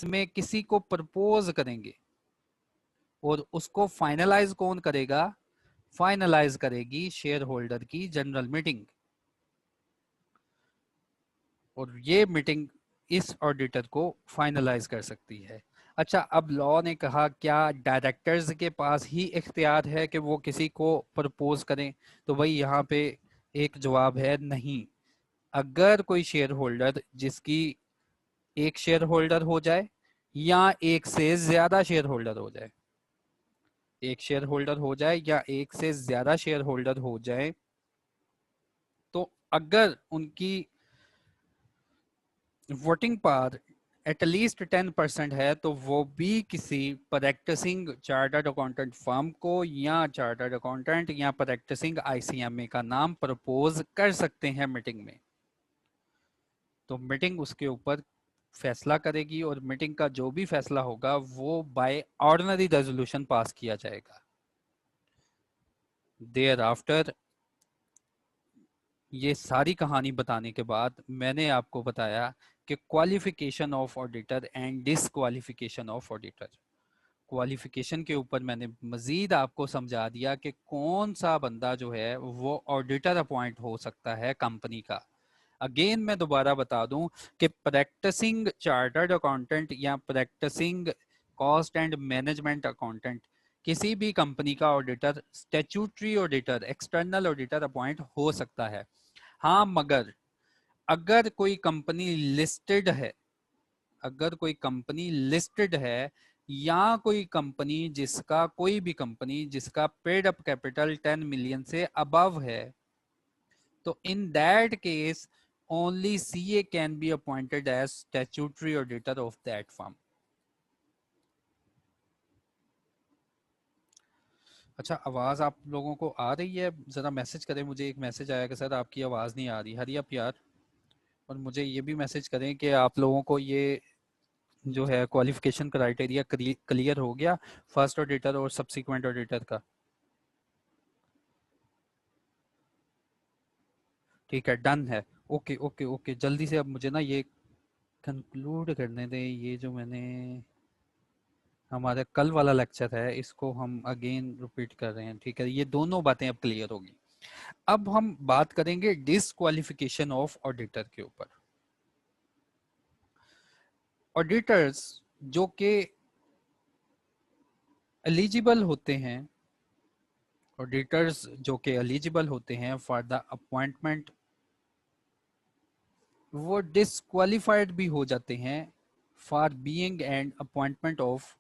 इसमें किसी को प्रपोज करेंगे और उसको फाइनलाइज कौन करेगा? फाइनलाइज करेगी शेयर होल्डर की जनरल मीटिंग, और ये मीटिंग इस ऑडिटर को फाइनलाइज कर सकती है। अच्छा, अब लॉ ने कहा क्या डायरेक्टर्स के पास ही इख्तियार है कि वो किसी को प्रपोज करें? तो भाई यहाँ पे एक जवाब है नहीं। अगर कोई शेयर होल्डर जिसकी एक शेयर होल्डर हो जाए या एक से ज्यादा शेयर होल्डर हो जाए, एक शेयर होल्डर हो जाए या एक से ज्यादा शेयर होल्डर हो जाए, तो अगर उनकी वोटिंग पावर एटलीस्ट 10% है तो वो भी किसी प्रैक्टिसिंग चार्टर्ड अकाउंटेंट फर्म को या चार्टर्ड अकाउंटेंट या प्रैक्टिसिंग आईसीएमए का नाम प्रपोज कर सकते हैं मीटिंग में। तो मीटिंग उसके ऊपर फैसला करेगी और मीटिंग का जो भी फैसला होगा वो बाय ऑर्डिनरी रेजोल्यूशन पास किया जाएगा। देयर आफ्टर ये सारी कहानी बताने के बाद मैंने आपको बताया कि qualification of auditor and disqualification of auditor. Qualification के ऊपर मैंने मजीद आपको समझा दिया कि कौन सा बंदा जो है वो ऑडिटर अपॉइंट हो सकता है कंपनी का। अगेन मैं दोबारा बता दूं कि प्रैक्टिसिंग चार्टर्ड अकाउंटेंट या practising cost and management accountant किसी भी कंपनी का auditor statutory auditor external auditor appoint हो सकता है। हाँ, मगर अगर कोई कंपनी लिस्टेड है, अगर कोई कंपनी लिस्टेड है या कोई कंपनी जिसका कोई भी कंपनी जिसका पेड अप कैपिटल 10 मिलियन से अबव है, तो in that case only CA can be appointed as statutory auditor of that firm. अच्छा, आवाज आप लोगों को आ रही है? जरा मैसेज करें मुझे। एक मैसेज आया कि सर आपकी आवाज नहीं आ रही। हरी अप यार। और मुझे ये भी मैसेज करें कि आप लोगों को ये जो है क्वालिफिकेशन क्राइटेरिया क्लियर हो गया फर्स्ट ऑडिटर और सब्सिक्वेंट ऑडिटर का। ठीक है, डन है। ओके ओके ओके, जल्दी से अब मुझे ना ये कंक्लूड करने दें। ये जो मैंने हमारा कल वाला लेक्चर है इसको हम अगेन रिपीट कर रहे हैं। ठीक है, ये दोनों बातें अब क्लियर होगी। अब हम बात करेंगे डिसक्वालिफिकेशन ऑफ ऑडिटर के ऊपर। ऑडिटर्स जो कि एलिजिबल होते हैं, ऑडिटर्स जो कि एलिजिबल होते हैं फॉर द अपॉइंटमेंट, वो डिसक्वालिफाइड भी हो जाते हैं for being and appointment of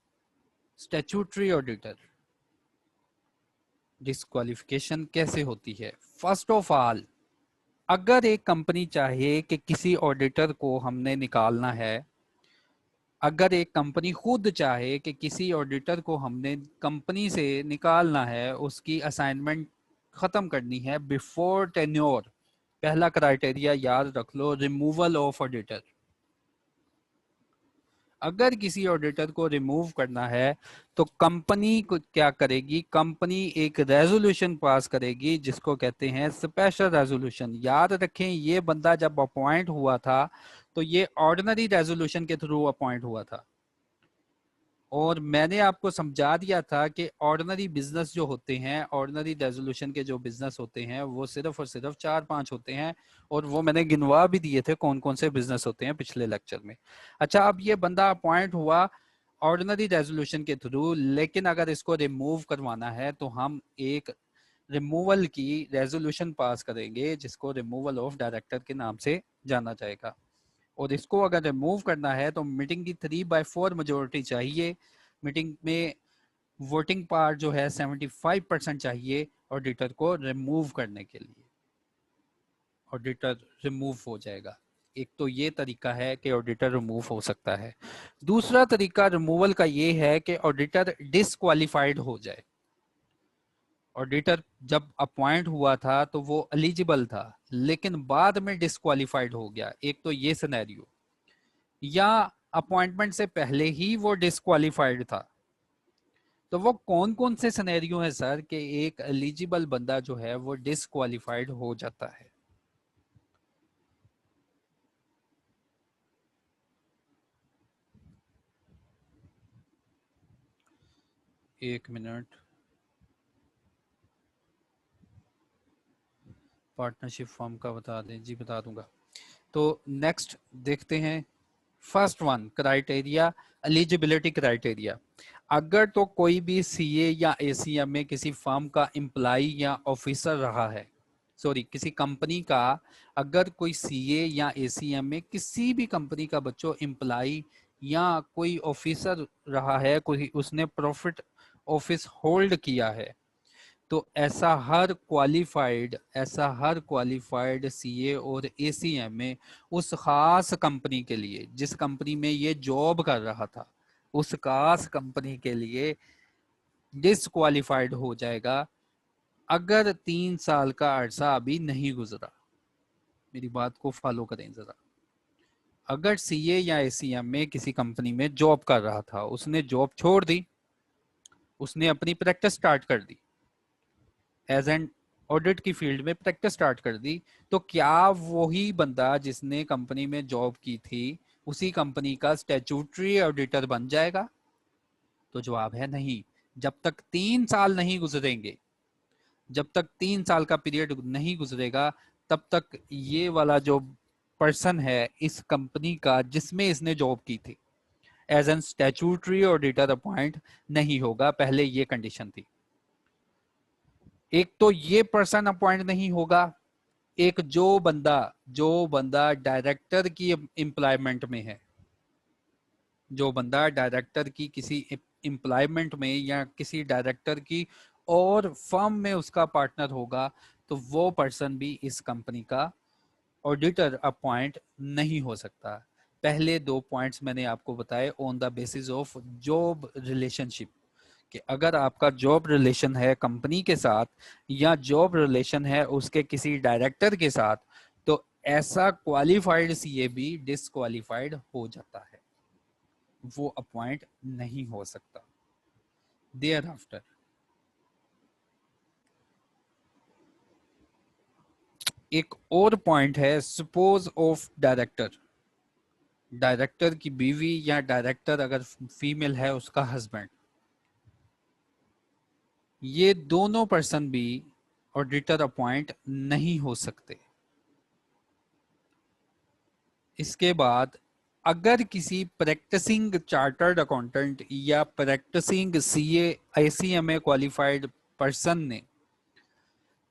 statutory auditor. Disqualification कैसे होती है? फर्स्ट ऑफ ऑल, अगर एक कंपनी चाहे कि किसी ऑडिटर को हमने निकालना है, अगर एक कंपनी खुद चाहे कि किसी ऑडिटर को हमने कंपनी से निकालना है, उसकी असाइनमेंट खत्म करनी है बिफोर टेन्योर, पहला क्राइटेरिया याद रख लो, रिमूवल ऑफ ऑडिटर। अगर किसी ऑडिटर को रिमूव करना है तो कंपनी को क्या करेगी? कंपनी एक रेजोल्यूशन पास करेगी जिसको कहते हैं स्पेशल रेजोल्यूशन। याद रखें, ये बंदा जब अपॉइंट हुआ था तो ये ऑर्डिनरी रेजोल्यूशन के थ्रू अपॉइंट हुआ था, और मैंने आपको समझा दिया था कि ऑर्डिनरी बिजनेस जो होते हैं, ऑर्डिनरी रेजोल्यूशन के जो बिजनेस होते हैं वो सिर्फ और सिर्फ 4-5 होते हैं, और वो मैंने गिनवा भी दिए थे कौन कौन से बिजनेस होते हैं पिछले लेक्चर में। अच्छा, अब ये बंदा अपॉइंट हुआ ऑर्डिनरी रेजोल्यूशन के थ्रू, लेकिन अगर इसको रिमूव करवाना है तो हम एक रिमूवल की रेजोल्यूशन पास करेंगे जिसको रिमूवल ऑफ डायरेक्टर के नाम से जाना जाएगा। और इसको अगर रिमूव करना है तो मीटिंग की 3/4 मेजोरिटी चाहिए। मीटिंग में वोटिंग पावर जो है 75% चाहिए ऑडिटर को रिमूव करने के लिए। ऑडिटर रिमूव हो जाएगा। एक तो ये तरीका है कि ऑडिटर रिमूव हो सकता है। दूसरा तरीका रिमूवल का ये है कि ऑडिटर डिसक्वालिफाइड हो जाए। ऑडिटर जब अपॉइंट हुआ था तो वो एलिजिबल था, लेकिन बाद में डिसक्वालिफाइड हो गया। एक तो ये सिनेरियो, या अपॉइंटमेंट से पहले ही वो डिसक्वालिफाइड था। तो वो कौन कौन से सिनेरियो है सर कि एक एलिजिबल बंदा जो है वो डिसक्वालिफाइड हो जाता है? एक मिनट, पार्टनरशिप फॉर्म का बता दें जी, बता दूंगा। तो नेक्स्ट देखते हैं, first one criteria, eligibility criteria. अगर तो कोई भी सीए या एसीएम में किसी फर्म का एम्प्लॉय या ऑफिसर रहा है, सॉरी किसी कंपनी का, अगर कोई सीए या एसीएम में किसी भी कंपनी का बच्चों एम्प्लॉय या कोई ऑफिसर रहा है, कोई उसने प्रॉफिट ऑफिस होल्ड किया है, तो ऐसा हर क्वालिफाइड सीए और एसीएम में उस खास कंपनी के लिए, जिस कंपनी में ये जॉब कर रहा था, उस खास कंपनी के लिए डिसक्वालिफाइड हो जाएगा अगर 3 साल का अरसा अभी नहीं गुजरा। मेरी बात को फॉलो करें जरा। अगर सीए या एसीएम में किसी कंपनी में जॉब कर रहा था, उसने जॉब छोड़ दी, उसने अपनी प्रैक्टिस स्टार्ट कर दी, एज एन ऑडिट की फील्ड में प्रैक्टिस स्टार्ट कर दी, तो क्या वही बंदा जिसने कंपनी में जॉब की थी उसी कंपनी का स्टैट्यूटरी ऑडिटर बन जाएगा? तो जवाब है नहीं। जब तक 3 साल नहीं गुजरेंगे, जब तक 3 साल का पीरियड नहीं गुजरेगा, तब तक ये वाला जो पर्सन है इस कंपनी का जिसमें इसने जॉब की थी as an statutory auditor appoint नहीं होगा। पहले ये कंडीशन थी। एक तो ये पर्सन अपॉइंट नहीं होगा, एक जो बंदा डायरेक्टर की एम्प्लॉयमेंट में है, जो बंदा डायरेक्टर की किसी एम्प्लॉयमेंट में या किसी डायरेक्टर की और फर्म में उसका पार्टनर होगा, तो वो पर्सन भी इस कंपनी का ऑडिटर अपॉइंट नहीं हो सकता। पहले 2 पॉइंट्स मैंने आपको बताए on the basis of job relationship, कि अगर आपका जॉब रिलेशन है कंपनी के साथ या जॉब रिलेशन है उसके किसी डायरेक्टर के साथ, तो ऐसा क्वालिफाइड सीए भी डिसक्वालिफाइड हो जाता है, वो अपॉइंट नहीं हो सकता। देयर आफ्टर एक और पॉइंट है, सपोज ऑफ डायरेक्टर, डायरेक्टर की बीवी या डायरेक्टर अगर फीमेल है उसका हस्बैंड, ये दोनों पर्सन भी ऑडिटर अपॉइंट नहीं हो सकते। इसके बाद अगर किसी प्रैक्टिसिंग चार्टर्ड अकाउंटेंट या practising CA ICMA qualified person ने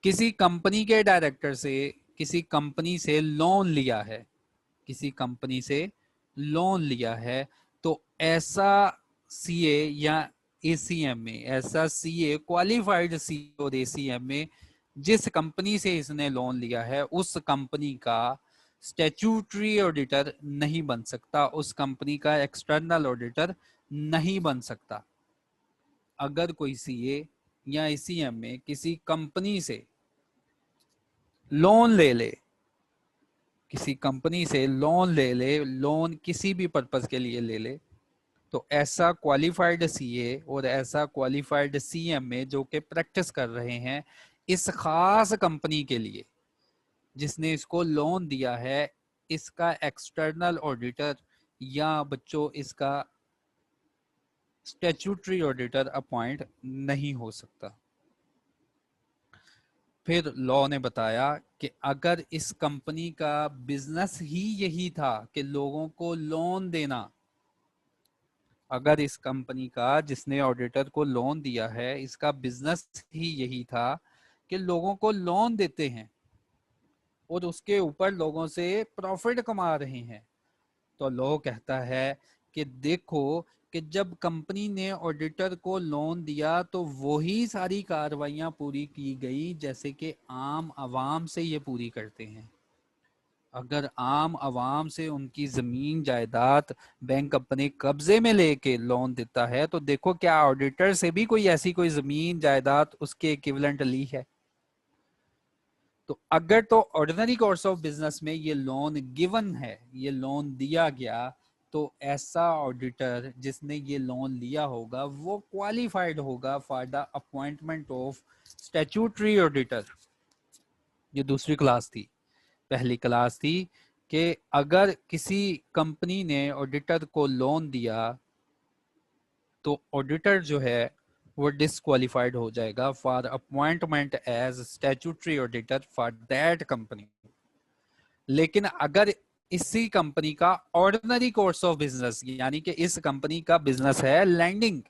किसी कंपनी के डायरेक्टर से किसी कंपनी से लोन लिया है, किसी कंपनी से लोन लिया है, तो ऐसा सीए या एसीएम में, ऐसा सीए क्वालिफाइड सीए और एसीएम में जिस कंपनी से इसने लोन लिया है उस कंपनी का स्टैट्यूटरी ऑडिटर नहीं बन सकता, उस कंपनी का एक्सटर्नल ऑडिटर नहीं बन सकता। अगर कोई सीए या एसीएम में किसी कंपनी से लोन ले ले, किसी कंपनी से लोन ले ले, लोन किसी भी पर्पस के लिए ले ले, तो ऐसा क्वालिफाइड सीए और ऐसा क्वालिफाइड सीएम में जो कि प्रैक्टिस कर रहे हैं इस खास कंपनी के लिए जिसने इसको लोन दिया है, इसका एक्सटर्नल ऑडिटर या बच्चों इसका स्टैट्यूटरी ऑडिटर अपॉइंट नहीं हो सकता। फिर लॉ ने बताया कि अगर इस कंपनी का बिजनेस ही यही था कि लोगों को लोन देना, अगर इस कंपनी का जिसने ऑडिटर को लोन दिया है इसका बिजनेस ही यही था कि लोगों को लोन देते हैं और उसके ऊपर लोगों से प्रॉफिट कमा रहे हैं, तो लॉ कहता है कि देखो कि जब कंपनी ने ऑडिटर को लोन दिया तो वही सारी कार्रवाइयां पूरी की गई जैसे कि आम आवाम से ये पूरी करते हैं। अगर आम आवाम से उनकी जमीन जायदाद बैंक अपने कब्जे में लेके लोन देता है, तो देखो क्या ऑडिटर से भी कोई ऐसी कोई जमीन जायदाद उसके इक्विवेलेंट ली है? तो अगर तो ऑर्डिनरी कोर्स ऑफ बिजनेस में ये लोन गिवन है, ये लोन दिया गया, तो ऐसा ऑडिटर जिसने ये लोन लिया होगा वो क्वालिफाइड होगा for the appointment of statutory auditor. ये दूसरी क्लास थी। पहली क्लास थी कि अगर किसी कंपनी ने ऑडिटर को लोन दिया तो ऑडिटर जो है वो डिसक्वालिफाइड हो जाएगा for appointment as statutory auditor for that company. लेकिन अगर इसी कंपनी का ऑर्डिनरी कोर्स ऑफ बिजनेस, यानी कि इस कंपनी का बिजनेस है लैंडिंग,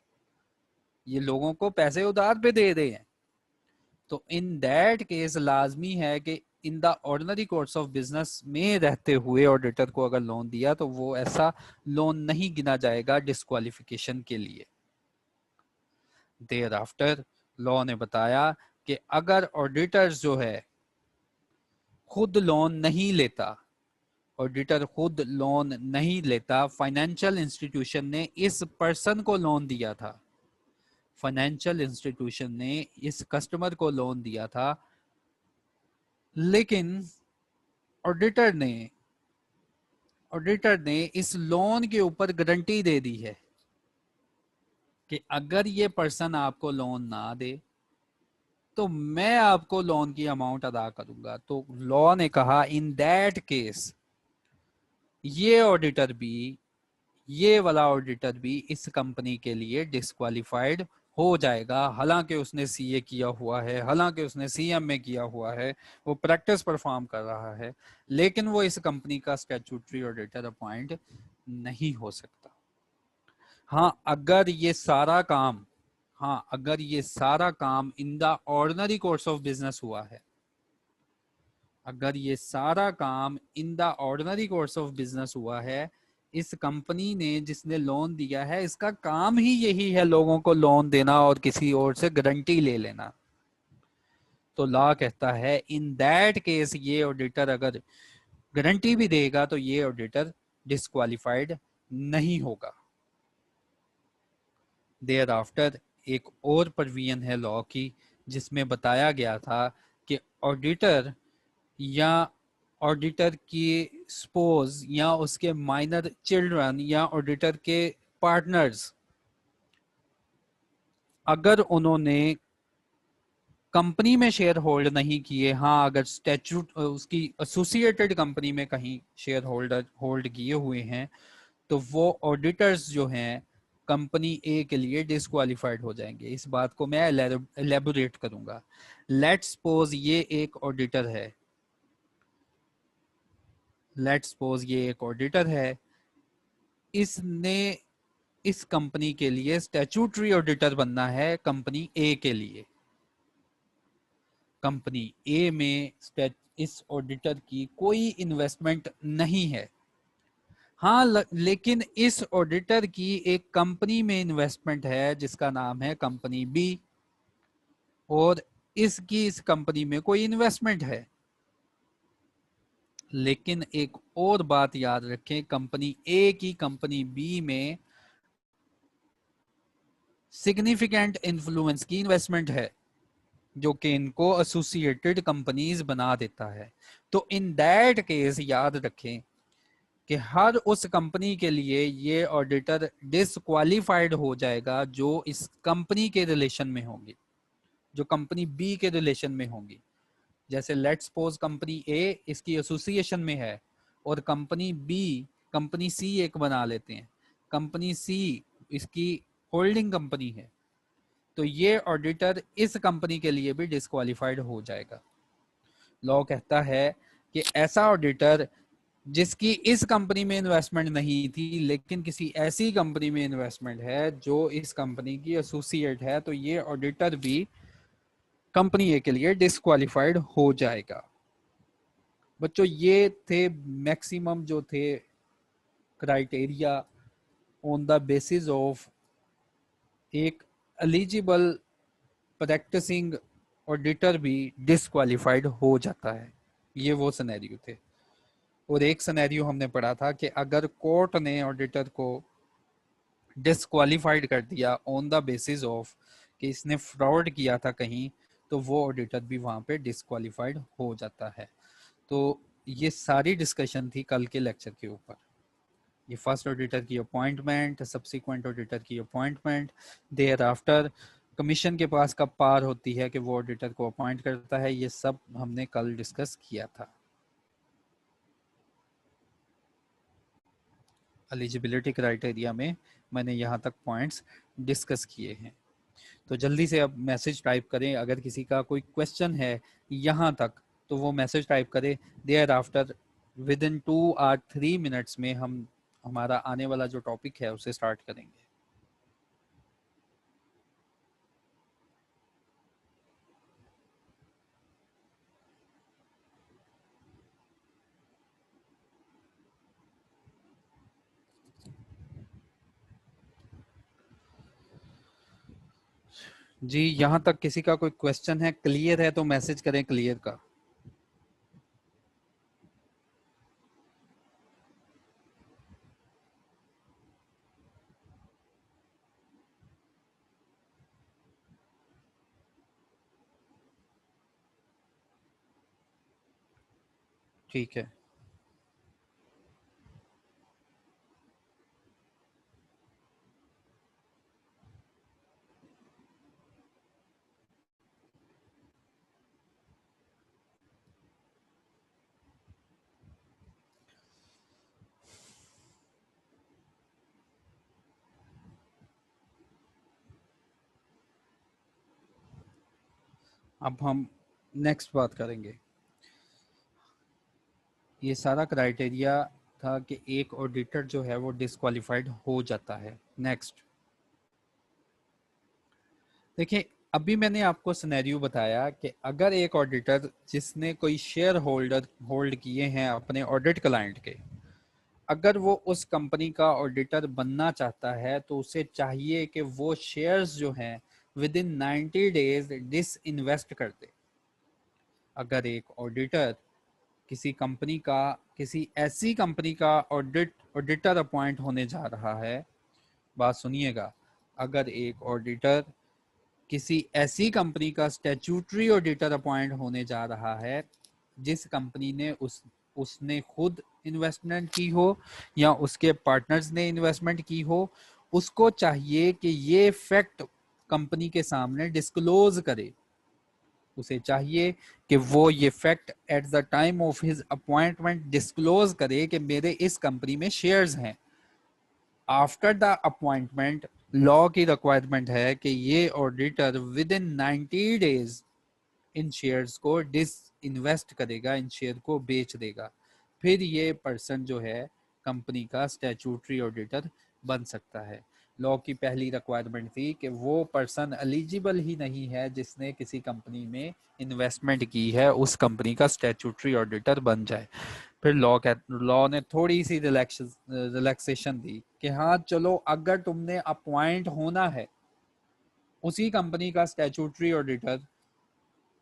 ये लोगों को पैसे उधार पे दे रहे हैं, तो इन दैट केस लाजमी है कि in the ordinary course of business में रहते हुए ऑडिटर को अगर लोन दिया तो वो ऐसा लोन नहीं गिना जाएगा डिस्क्वालिफिकेशन के लिए। देयर आफ्टर लॉ ने बताया कि अगर ऑडिटर्स जो है खुद लोन नहीं लेता, ऑडिटर खुद लोन नहीं लेता, फाइनेंशियल इंस्टीट्यूशन ने इस पर्सन को लोन दिया था, फाइनेंशियल इंस्टीट्यूशन ने इस कस्टमर को लोन दिया था, लेकिन ऑडिटर ने इस लोन के ऊपर गारंटी दे दी है कि अगर ये पर्सन आपको लोन ना दे तो मैं आपको लोन की अमाउंट अदा करूंगा। तो लॉ ने कहा इन दैट केस ये ऑडिटर भी, ये वाला ऑडिटर भी इस कंपनी के लिए डिस्क्वालिफाइड हो जाएगा, हालांकि उसने सीए किया हुआ है, हालांकि उसने सीएम में किया हुआ है, वो प्रैक्टिस परफॉर्म कर रहा है, लेकिन वो इस कंपनी का स्टैट्यूटरी ऑडिटर अपॉइंट नहीं हो सकता। हाँ अगर ये सारा काम, हाँ अगर ये सारा काम in the ordinary course of business हुआ है, अगर ये सारा काम in the ordinary course of business हुआ है, इस कंपनी ने जिसने लोन दिया है इसका काम ही यही है लोगों को लोन देना और किसी और से गारंटी ले लेना, तो लॉ कहता है इन दैट केस ये ऑडिटर अगर गारंटी भी देगा तो ये ऑडिटर डिस्क्वालिफाइड नहीं होगा। देयर आफ्टर एक और प्रोविजन है लॉ की जिसमें बताया गया था कि ऑडिटर या ऑडिटर की स्पोज या उसके माइनर चिल्ड्रन या ऑडिटर के पार्टनर्स अगर उन्होंने कंपनी में शेयर होल्ड नहीं किए, हाँ अगर स्टैच्यूट उसकी एसोसिएटेड कंपनी में कहीं शेयर होल्ड किए हुए हैं, तो वो ऑडिटर्स जो हैं कंपनी ए के लिए डिस्क्वालिफाइड हो जाएंगे। इस बात को मैं एलेबोरेट करूंगा। लेट्स सपोज ये एक ऑडिटर है, लेट्स सपोज ये एक ऑडिटर है, इसने इस कंपनी के लिए स्टैट्यूटरी ऑडिटर बनना है कंपनी ए के लिए। कंपनी ए में इस ऑडिटर की कोई इन्वेस्टमेंट नहीं है, हाँ लेकिन इस ऑडिटर की एक कंपनी में इन्वेस्टमेंट है जिसका नाम है कंपनी बी, और इसकी इस कंपनी में कोई इन्वेस्टमेंट है। लेकिन एक और बात याद रखें, कंपनी ए की कंपनी बी में सिग्निफिकेंट इन्फ्लुएंस की इन्वेस्टमेंट है जो कि इनको एसोसिएटेड कंपनीज बना देता है। तो इन दैट केस याद रखें कि हर उस कंपनी के लिए ये ऑडिटर डिसक्वालिफाइड हो जाएगा जो इस कंपनी के रिलेशन में होंगी, जो कंपनी बी के रिलेशन में होंगी। जैसे लेट्स सपोज कंपनी ए इसकी एसोसिएशन में है और कंपनी बी, कंपनी सी एक बना लेते हैं, कंपनी सी इसकी होल्डिंग कंपनी है, तो ये ऑडिटर इस कंपनी के लिए भी डिस्क्वालिफाइड हो जाएगा। लॉ कहता है कि ऐसा ऑडिटर जिसकी इस कंपनी में इन्वेस्टमेंट नहीं थी लेकिन किसी ऐसी कंपनी में इन्वेस्टमेंट है जो इस कंपनी की एसोसिएट है, तो ये ऑडिटर भी कंपनी ए के लिए डिस्क्वालिफाइड हो जाएगा। बच्चों ये थे मैक्सिमम जो थे criteria on the basis of एक एलिजिबल प्रैक्टिसिंग ऑडिटर भी डिस्क्वालिफाइड हो जाता है। ये वो सिनेरियो थे। और एक सिनेरियो हमने पढ़ा था कि अगर कोर्ट ने ऑडिटर को डिस्क्वालिफाइड कर दिया ऑन द बेसिस ऑफ कि इसने फ्रॉड किया था कहीं, तो वो ऑडिटर भी वहां पे डिस्क्वालिफाइड हो जाता है। तो ये सारी डिस्कशन थी कल के लेक्चर के ऊपर। ये फर्स्ट ऑडिटर की अपॉइंटमेंट, सब्सिक्वेंट ऑडिटर की अपॉइंटमेंट, देयर आफ्टर कमीशन के पास कब पार होती है कि वो ऑडिटर को अपॉइंट करता है, ये सब हमने कल डिस्कस किया था। एलिजिबिलिटी क्राइटेरिया में मैंने यहाँ तक पॉइंट्स डिस्कस किए हैं। तो जल्दी से अब मैसेज टाइप करें, अगर किसी का कोई क्वेश्चन है यहाँ तक तो वो मैसेज टाइप करें। Thereafter within 2 or 3 minutes में हम हमारा आने वाला जो टॉपिक है उसे स्टार्ट करेंगे। जी, यहाँ तक किसी का कोई क्वेश्चन है, क्लियर है तो मैसेज करें क्लियर का। ठीक है, अब हम नेक्स्ट बात करेंगे। ये सारा क्राइटेरिया था कि एक ऑडिटर जो है वो डिस्क्वालिफाइड हो जाता है। नेक्स्ट देखिए, अभी मैंने आपको सिनेरियो बताया कि अगर एक ऑडिटर जिसने कोई शेयर होल्डर होल्ड किए हैं अपने ऑडिट क्लाइंट के, अगर वो उस कंपनी का ऑडिटर बनना चाहता है तो उसे चाहिए कि वो शेयर्स जो हैं within 90 days disinvest कर दे। अगर एक ऑडिटर किसी कंपनी का, किसी ऐसी कंपनी का ऑडिटर अपॉइंट होने जा रहा है, बात सुनिएगा, अगर एक ऑडिटर किसी ऐसी कंपनी का स्टैट्यूटरी ऑडिटर अपॉइंट होने जा रहा है जिस कंपनी ने उसने खुद इन्वेस्टमेंट की हो या उसके पार्टनर्स ने इन्वेस्टमेंट की हो, उसको चाहिए कि ये फैक्ट कंपनी के सामने डिस्क्लोज करे। उसे चाहिए कि वो ये fact at the time of his appointment disclose करे कि मेरे इस कंपनी में शेयर्स हैं। आफ्टर द अपॉइंटमेंट लॉ की रिक्वायरमेंट है कि ये auditor with in 90 days in shares को डिस इन्वेस्ट करेगा, इन शेयर को बेच देगा, फिर ये पर्सन जो है कंपनी का स्टैट्यूटरी ऑडिटर बन सकता है। लॉ की पहली रिक्वायरमेंट थी कि वो पर्सन एलिजिबल ही नहीं है जिसने किसी कंपनी में इन्वेस्टमेंट की है उस कंपनी का स्टैट्यूटरी ऑडिटर बन जाए। फिर लॉ ने थोड़ी सी रिलैक्सेशन दी कि हाँ चलो, अगर तुमने अपॉइंट होना है उसी कंपनी का स्टैट्यूटरी ऑडिटर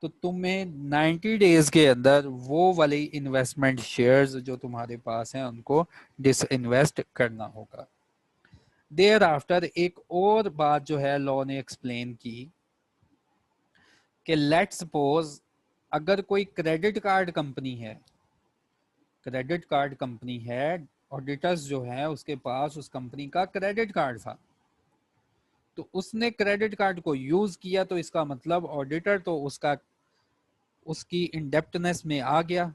तो तुम्हें 90 डेज के अंदर वो वाली इन्वेस्टमेंट शेयर्स जो तुम्हारे पास हैं उनको डिस इन्वेस्ट करना होगा। देयर आफ्टर एक और बात जो है लॉ ने एक्सप्लेन की कि लेट्स सपोज अगर कोई क्रेडिट कार्ड कंपनी है, क्रेडिट कार्ड कंपनी है, ऑडिटर्स जो है उसके पास उस कंपनी का क्रेडिट कार्ड था, तो उसने क्रेडिट कार्ड को यूज किया, तो इसका मतलब ऑडिटर तो उसका उसकी इंडेप्टनेस में आ गया,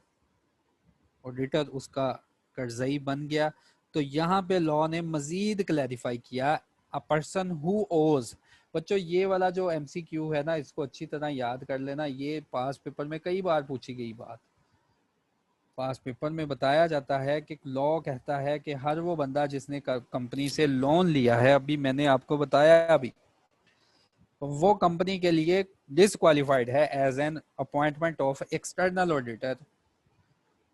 ऑडिटर उसका कर्जई बन गया। तो यहाँ पे लॉ ने मजीद क्लैरिफाई किया, अ पर्सन हु ओज। बच्चों ये वाला जो एमसीक्यू है ना, इसको अच्छी तरह याद कर लेना, ये पास पेपर में कई बार पूछी गई बात। पास पेपर में बताया जाता है कि लॉ कहता है कि हर वो बंदा जिसने कंपनी से लोन लिया है, अभी मैंने आपको बताया अभी, वो कंपनी के लिए डिसक्वालिफाइड है as an appointment of external auditor.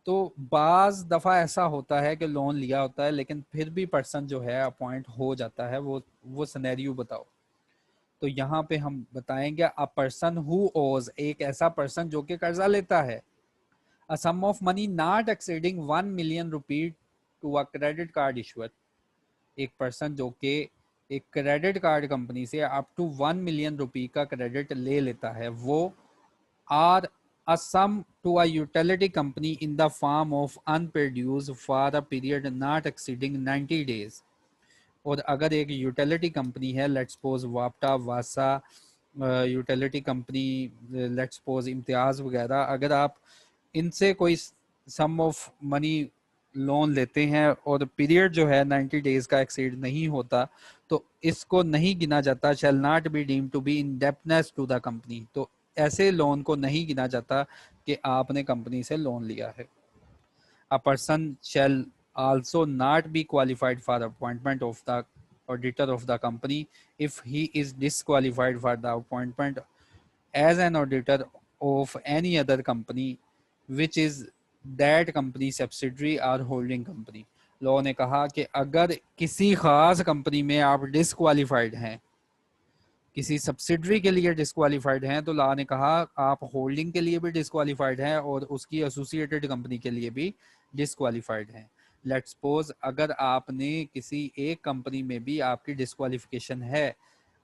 तो बाज दफा ऐसा होता है कि लोन लिया होता है लेकिन फिर भी पर्सन जो है अपॉइंट हो जाता है, वो सिनेरियो बताओ। तो यहाँ पे हम बताएंगे अ पर्सन हु ओज, एक ऐसा पर्सन जो कि कर्जा लेता है, a sum of money not exceeding 1 million rupee to a credit card issuer। एक पर्सन जो कि एक क्रेडिट कार्ड कंपनी से अप टू 1 million रुपी का क्रेडिट ले लेता है, वो are a sum to a utility company in the form of unpaid dues for a period not exceeding 90 days। और अगर एक यूटिलिटी कंपनी है, लेट्स सपोज वापटा, वासा utility company, let's suppose Imtiaz वगैरह, अगर आप इनसे कोई सम ऑफ मनी लोन लेते हैं और पीरियड जो है 90 डेज का एक्सीड नहीं होता, तो इसको नहीं गिना जाता, shall not be deem to be indebtedness to the company. तो ऐसे लोन को नहीं गिना जाता कि आपने कंपनी से लोन लिया है। A person shall also not be qualified for appointment of the auditor of the company if he is disqualified for the appointment as an auditor of any other company which is that company subsidiary or holding company। Law ने कहा कि अगर किसी खास company में आप disqualified हैं, किसी सब्सिडरी के लिए डिस्क्वालिफाइड हैं, तो लॉ ने कहा आप होल्डिंग के लिए भी डिस्क्वालिफाइड हैं और उसकी एसोसिएटेड कंपनी के लिए भी डिस्क्वालिफाइड हैं। लेट्स सपोज अगर आपने किसी एक कंपनी में भी आपकी डिस्क्वालिफिकेशन है,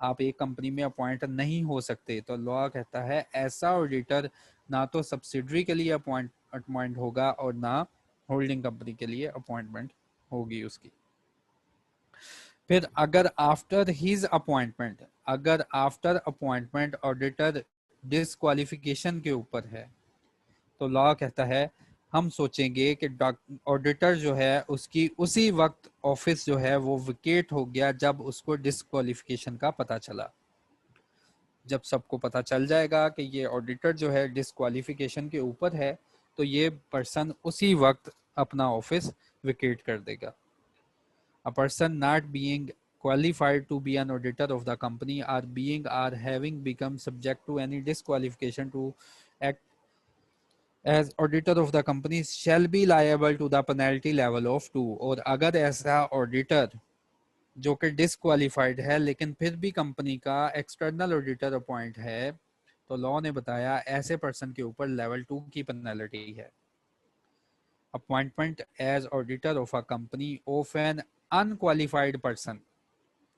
आप एक कंपनी में अपॉइंट नहीं हो सकते, तो लॉ कहता है ऐसा ऑडिटर ना तो सब्सिडरी के लिए अपॉइंट होगा और ना होल्डिंग कंपनी के लिए अपॉइंटमेंट होगी उसकी। फिर अगर आफ्टर हिज अपॉइंटमेंट, अगर आफ्टर अपॉइंटमेंट ऑडिटर डिसक्वालिफिकेशन के ऊपर है, तो लॉ कहता है हम सोचेंगे कि ऑडिटर जो है उसकी उसी वक्त ऑफिस जो है वो विकेट हो गया जब उसको डिसक्वालिफिकेशन का पता चला। जब सबको पता चल जाएगा कि ये ऑडिटर जो है डिसक्वालिफिकेशन के ऊपर है, तो ये पर्सन उसी वक्त अपना ऑफिस विकेट कर देगा। A person not being qualified to be an auditor of the company or being or having become subject to any disqualification to act as auditor of the company shall be liable to the penalty level of 2। और अगर ऐसा auditor जो कि disqualified है लेकिन फिर भी company का एक्सटर्नल ऑडिटर अपॉइंट है, तो लॉ ने बताया ऐसे पर्सन के ऊपर लेवल 2 की पेनल्टी है। Appointment as auditor of a company of an unqualified person.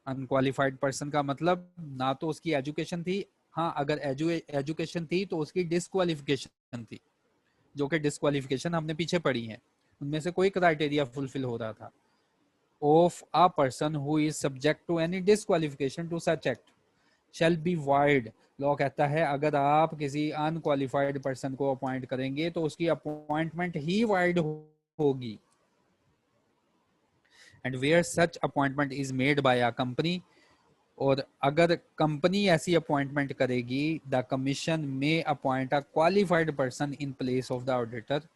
Unqualified person का मतलब ना तो उसकी एजुकेशन थी, हाँ अगर एजुकेशन थी तो उसकी डिसक्वालिफिकेशन थी, जो कि डिसक्वालिफिकेशन हमने पीछे पढ़ी है, उनमें से कोई क्राइटेरिया फुलफिल हो रहा था। Of a person who is subject to any disqualification to such act shall be void. Law कहता है अगर आप किसी अनक्वालिफाइड पर्सन को अपॉइंट करेंगे तो उसकी अपॉइंटमेंट ही वाइड होगी। And where such appointment is made by a company, और अगर कंपनी ऐसी अपॉइंटमेंट करेगी, the commission may appoint a qualified person in place of the auditor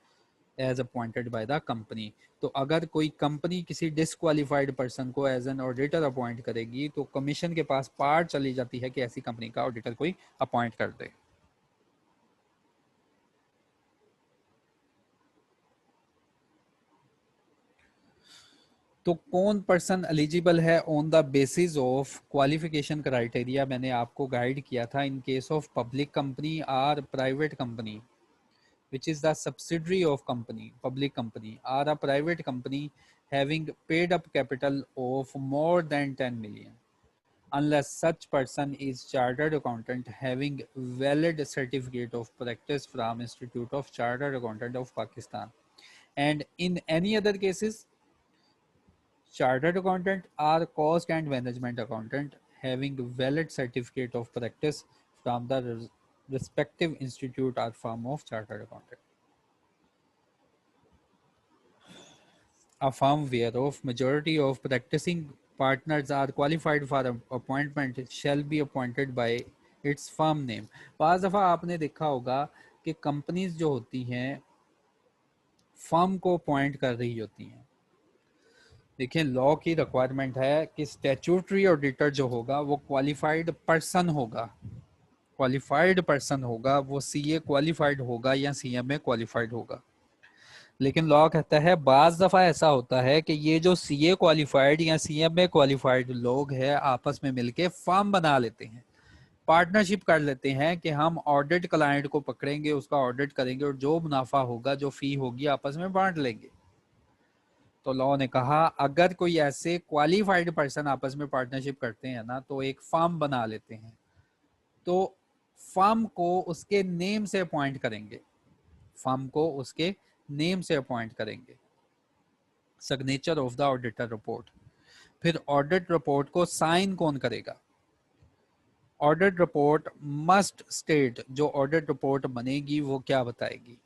as appointed by the company. तो अगर कोई कंपनी किसी डिसक्वालिफाइड पर्सन को as an auditor appoint करेगी, तो कमीशन के पास पार चली जाती है कि ऐसी कंपनी का ऑडिटर कोई अपॉइंट कर दे। तो कौन पर्सन एलिजिबल है on the basis of qualification criteria, मैंने आपको गाइड किया था। In case of public company और private company which is the subsidiary of company, public company or a private company having paid up capital of more than 10 million, unless such person is chartered accountant having valid certificate of practice from Institute of Chartered Accountant of Pakistan, and in any other cases chartered accountant or cost and management accountant having valid certificate of practice from the respective institute or firm of chartered accountant। A firm whereof majority of practicing partners are qualified for appointment shall be appointed by its firm name। बाज़ दफ़ा आपने देखा होगा कि companies जो होती हैं firm को अपॉइंट कर रही होती हैं। देखिए लॉ की रिक्वायरमेंट है कि स्टैट्यूटरी ऑडिटर जो होगा वो क्वालिफाइड पर्सन होगा, क्वालिफाइड पर्सन होगा, वो सीए क्वालिफाइड होगा या सीएमए क्वालिफाइड होगा। लेकिन लॉ कहता है बाज दफा ऐसा होता है कि ये जो सीए क्वालिफाइड या सीएमए क्वालिफाइड लोग हैं आपस में मिलके फर्म बना लेते हैं, पार्टनरशिप कर लेते हैं कि हम ऑडिट क्लाइंट को पकड़ेंगे, उसका ऑडिट करेंगे और जो मुनाफा होगा, जो फी होगी, आपस में बांट लेंगे। तो लॉ ने कहा अगर कोई ऐसे क्वालिफाइड पर्सन आपस में पार्टनरशिप करते हैं ना, तो एक फर्म बना लेते हैं, तो फर्म को उसके नेम से अपॉइंट करेंगे, फर्म को उसके नेम से अपॉइंट करेंगे। Signature of the auditor report. फिर ऑडिट रिपोर्ट को साइन कौन करेगा? ऑडिट रिपोर्ट मस्ट स्टेट, जो ऑडिट रिपोर्ट बनेगी वो क्या बताएगी?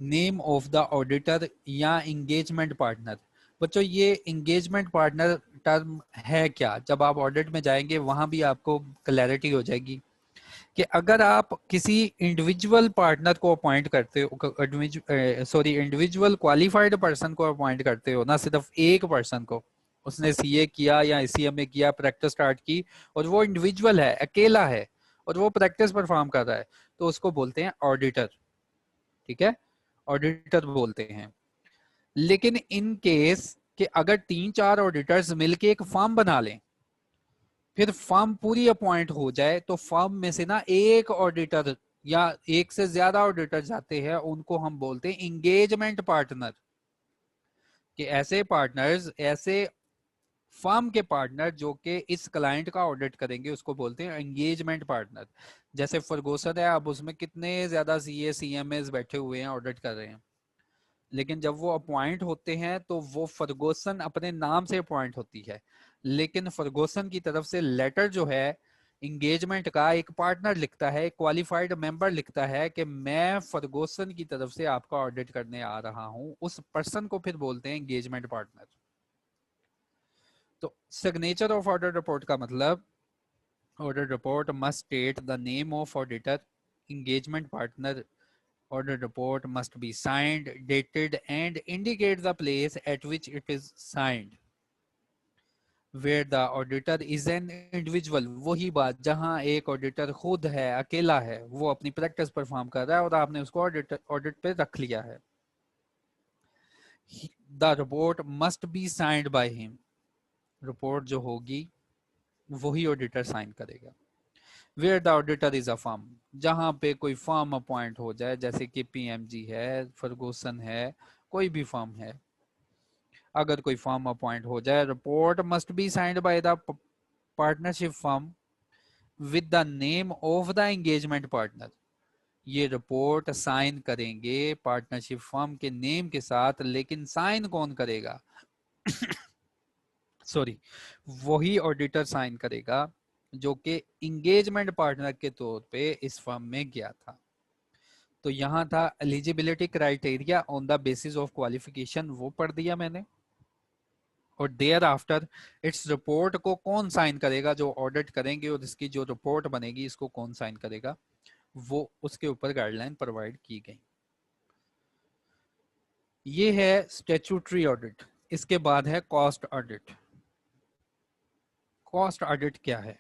नेम ऑफ द ऑडिटर या इंगेजमेंट पार्टनर। बच्चों ये इंगेजमेंट पार्टनर टर्म है क्या, जब आप ऑडिट में जाएंगे वहां भी आपको क्लैरिटी हो जाएगी कि अगर आप किसी इंडिविजुअल पार्टनर को अपॉइंट करते हो, सॉरी इंडिविजुअल क्वालिफाइड पर्सन को अपॉइंट करते हो, ना सिर्फ एक पर्सन को, उसने सीए किया या सीएमए किया, प्रैक्टिस स्टार्ट की, और वो इंडिविजुअल है, अकेला है, और वो प्रैक्टिस परफॉर्म कर रहा है, तो उसको बोलते हैं ऑडिटर। ठीक है, ऑडिटर बोलते हैं। लेकिन इन केस कि अगर 3-4 ऑडिटर्स मिलके एक फर्म बना लें, फिर फर्म पूरी अपॉइंट हो जाए, तो फर्म में से ना एक ऑडिटर या एक से ज्यादा ऑडिटर जाते हैं, उनको हम बोलते हैं इंगेजमेंट पार्टनर। कि ऐसे पार्टनर्स, ऐसे फर्म के पार्टनर जो कि इस क्लाइंट का ऑडिट करेंगे, उसको बोलते हैं एंगेजमेंट पार्टनर। जैसे फर्गूसन है, अब उसमें कितने ज्यादा सीए सीएमए बैठे हुए हैं, ऑडिट कर रहे हैं, लेकिन जब वो अपॉइंट होते हैं तो वो फर्गूसन अपने नाम से अपॉइंट होती है, लेकिन फर्गूसन की तरफ से लेटर जो है इंगेजमेंट का, एक पार्टनर लिखता है, एक क्वालिफाइड मेंबर लिखता है कि मैं फर्गूसन की तरफ से आपका ऑडिट करने आ रहा हूं, उस पर्सन को फिर बोलते हैं एंगेजमेंट पार्टनर। तो सिग्नेचर ऑफ ऑडिट रिपोर्ट का मतलब, audit report must state the name of auditor, engagement partner. Audit report must be signed, dated, and indicate the place at which it is signed. Where the auditor is an individual, वही बात जहां एक auditor खुद है, अकेला है, वो अपनी प्रैक्टिस परफॉर्म कर रहा है और आपने उसको ऑडिट पे रख लिया है। The report must be signed by him. Report जो होगी वही ऑडिटर साइन करेगा। Where the auditor is a firm, जहां पे कोई फर्म अपॉइंट हो जाए, जैसे कि पीएमजी है, फर्गूसन है, कोई भी फर्म है, अगर कोई फर्म अपॉइंट हो जाए, report must be signed by the partnership firm with the name of the engagement partner. ये रिपोर्ट साइन करेंगे पार्टनरशिप फर्म के नेम के साथ, लेकिन साइन कौन करेगा? सॉरी, वही ऑडिटर साइन करेगा जो कि इंगेजमेंट पार्टनर के तौर पे इस फर्म में गया था। तो यहां था eligibility criteria on the basis of qualification, वो पढ़ दिया मैंने। और देयर आफ्टर इट्स रिपोर्ट को कौन साइन करेगा, जो ऑडिट करेंगे और इसकी जो रिपोर्ट बनेगी इसको कौन साइन करेगा, वो उसके ऊपर गाइडलाइन प्रोवाइड की गई। ये है स्टैट्यूटरी ऑडिट। इसके बाद है कॉस्ट ऑडिट। कॉस्ट ऑडिट क्या है?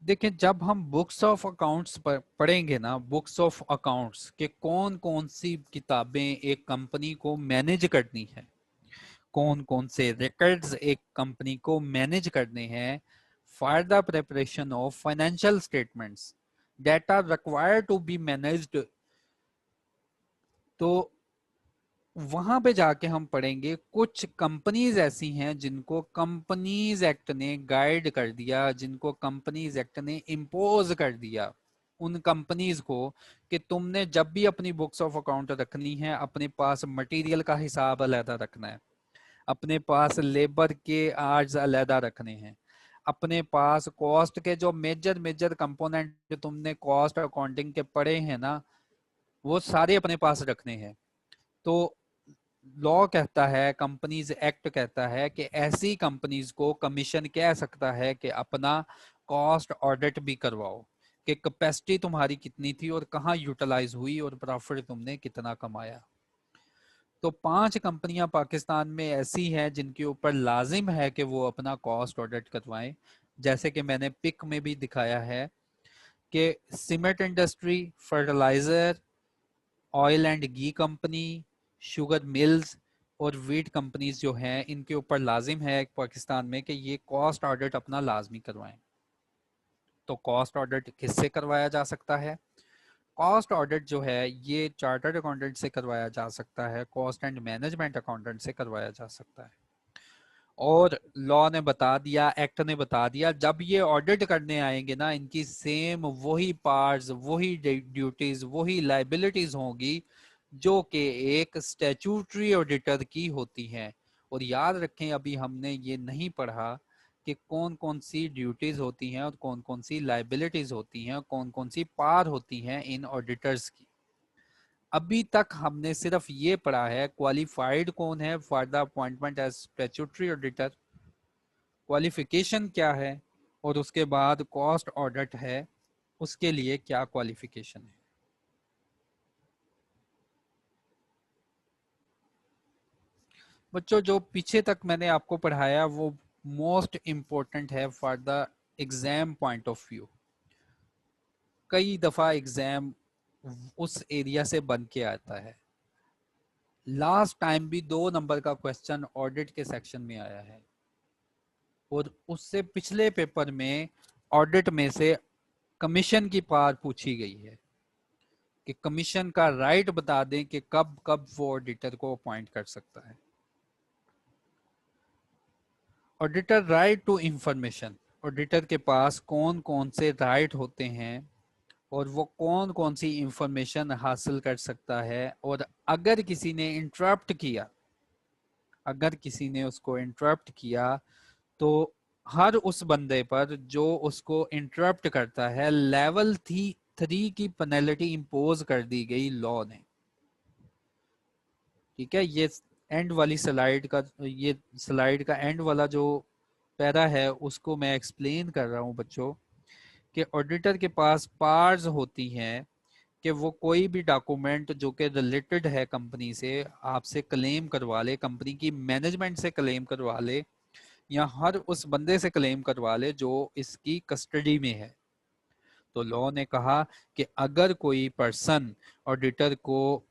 देखिए, जब हम बुक्स ऑफ अकाउंट्स पढ़ेंगे ना, बुक्स ऑफ अकाउंट्स के कौन कौन सी किताबें एक कंपनी को मैनेज करनी है, कौन कौन से रिकॉर्ड्स एक कंपनी को मैनेज करने हैं for the preparation of financial statements that are required to be managed, तो वहां पे जाके हम पढ़ेंगे कुछ कंपनीज ऐसी हैं जिनको कंपनीज एक्ट ने गाइड कर दिया, जिनको कंपनीज एक्ट ने इम्पोज कर दिया उन कंपनीज को कि तुमने जब भी अपनी बुक्स ऑफ अकाउंट रखनी है, अपने पास मटेरियल का हिसाब अलहदा रखना है, अपने पास लेबर के आर्ज अलहदा रखने हैं, अपने पास कॉस्ट के जो मेजर मेजर कंपोनेंट तुमने कॉस्ट अकाउंटिंग के पढ़े हैं ना, वो सारे अपने पास रखने हैं। तो लॉ कहता है, कंपनीज एक्ट कहता है कि ऐसी कंपनीज को कमीशन कह सकता है कि अपना कॉस्ट ऑडिट भी करवाओ कि कैपेसिटी तुम्हारी कितनी थी और कहाँ यूटिलाइज हुई और प्रॉफिट तुमने कितना कमाया। तो 5 कंपनियां पाकिस्तान में ऐसी हैं जिनके ऊपर लाजिम है कि वो अपना कॉस्ट ऑडिट करवाएं। जैसे कि मैंने पिक में भी दिखाया है कि cement industry, fertilizer, oil and ghee company, sugar mills और वीट कंपनीज जो हैं, इनके ऊपर लाजिम है पाकिस्तान में कि ये कॉस्ट ऑडिट अपना लाजमी करवाएं। तो कॉस्ट ऑडिट किससे करवाया जा सकता है? कॉस्ट ऑडिट जो है ये चार्टर्ड अकाउंटेंट से करवाया जा सकता है, कॉस्ट एंड मैनेजमेंट अकाउंटेंट से करवाया जा सकता है। और लॉ ने बता दिया, एक्ट ने बता दिया, जब ये ऑडिट करने आएंगे ना, इनकी सेम वही पार्ट्स, वही ड्यूटीज, वही लाइबिलिटीज होंगी जो कि एक स्टैट्यूटरी ऑडिटर की होती हैं। और याद रखें, अभी हमने ये नहीं पढ़ा कि कौन कौन सी ड्यूटीज होती हैं और कौन कौन सी लाइबिलिटीज होती हैं, कौन कौन सी पार होती हैं इन ऑडिटर्स की। अभी तक हमने सिर्फ ये पढ़ा है क्वालिफाइड कौन है for the appointment as statutory auditor, qualification क्या है, और उसके बाद कॉस्ट ऑडिट है, उसके लिए क्या क्वालिफिकेशन है। बच्चों जो पीछे तक मैंने आपको पढ़ाया वो मोस्ट इम्पोर्टेंट है for the exam point of view. कई दफा एग्जाम उस एरिया से बन के आता है। लास्ट टाइम भी 2 नंबर का क्वेश्चन ऑडिट के सेक्शन में आया है, और उससे पिछले पेपर में ऑडिट में से कमीशन की पार्ट पूछी गई है कि कमीशन का राइट बता दें कि कब कब वो ऑडिटर को अपॉइंट कर सकता है। Auditor right to information, auditor के पास कौन कौन से राइट होते हैं और वो कौन कौन सी इंफॉर्मेशन हासिल कर सकता है, और अगर किसी ने इंटरप्ट किया, अगर किसी ने उसको इंटरप्ट किया तो हर उस बंदे पर जो उसको इंटरप्ट करता है लेवल 3 की पेनल्टी इंपोज कर दी गई लॉ ने। ठीक है, ये एंड वाली स्लाइड का, ये स्लाइड का एंड वाला जो पैरा है उसको मैं एक्सप्लेन कर रहा हूं बच्चों, कि ऑडिटर के पास पावर्स होती हैं कि वो कोई भी डॉक्यूमेंट जो कि रिलेटेड है कंपनी से आपसे क्लेम करवा ले, कंपनी की मैनेजमेंट से क्लेम करवा ले, या हर उस बंदे से क्लेम करवा ले जो इसकी कस्टडी में है। तो लॉ ने कहा कि अगर कोई पर्सन ऑडिटर को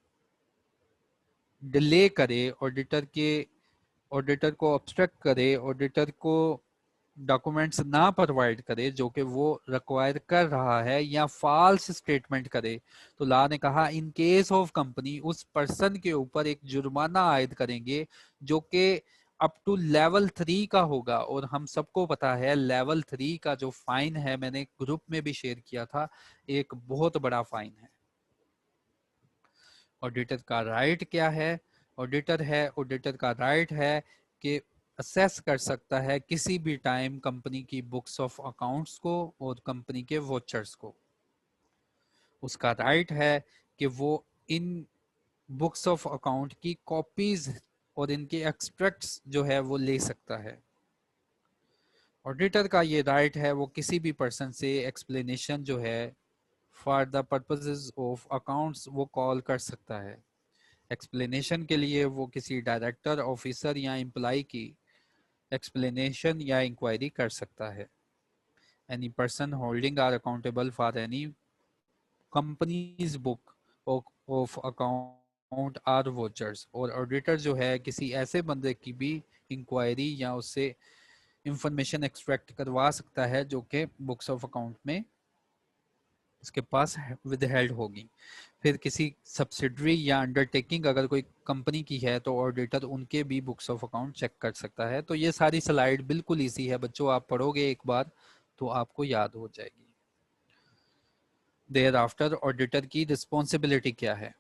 डिले करे, ऑडिटर को ऑब्स्ट्रक्ट करे, ऑडिटर को डॉक्यूमेंट्स ना प्रोवाइड करे जो कि वो रिक्वायर कर रहा है, या फॉल्स स्टेटमेंट करे, तो लॉ ने कहा इन केस ऑफ कंपनी उस पर्सन के ऊपर एक जुर्माना आयद करेंगे जो कि अप टू लेवल 3 का होगा। और हम सबको पता है लेवल 3 का जो फाइन है, मैंने ग्रुप में भी शेयर किया था, एक बहुत बड़ा फाइन है। ऑडिटर का राइट क्या है? ऑडिटर का राइट है कि असेस कर सकता है किसी भी टाइम कंपनी की बुक्स ऑफ अकाउंट्स को और कंपनी के वॉचर्स को। उसका राइट है कि वो इन बुक्स ऑफ अकाउंट की कॉपीज और इनके एक्सट्रैक्ट्स जो है वो ले सकता है। ऑडिटर का ये राइट है वो किसी भी पर्सन से एक्सप्लेनेशन जो है for the purposes of accounts वो कॉल कर सकता है। एक्सप्लेनेशन के लिए वो किसी डायरेक्टर, ऑफिसर या एम्प्लॉय की एक्सप्लेनेशन या इंक्वायरी कर सकता है। Any person holding or accountable for any company's book of account or vouchers, और ऑडिटर जो है किसी ऐसे बंदे की भी इंक्वायरी या उससे इंफॉर्मेशन एक्सट्रैक्ट करवा सकता है जो कि बुक्स ऑफ अकाउंट में उसके पास विद हेल्ड होगी। फिर किसी सब्सिडरी या अंडरटेकिंग अगर कोई कंपनी की है तो ऑडिटर उनके भी बुक्स ऑफ अकाउंट चेक कर सकता है। तो ये सारी स्लाइड बिल्कुल इजी है बच्चों, आप पढ़ोगे एक बार तो आपको याद हो जाएगी। देयर आफ्टर ऑडिटर की रिस्पॉन्सिबिलिटी क्या है?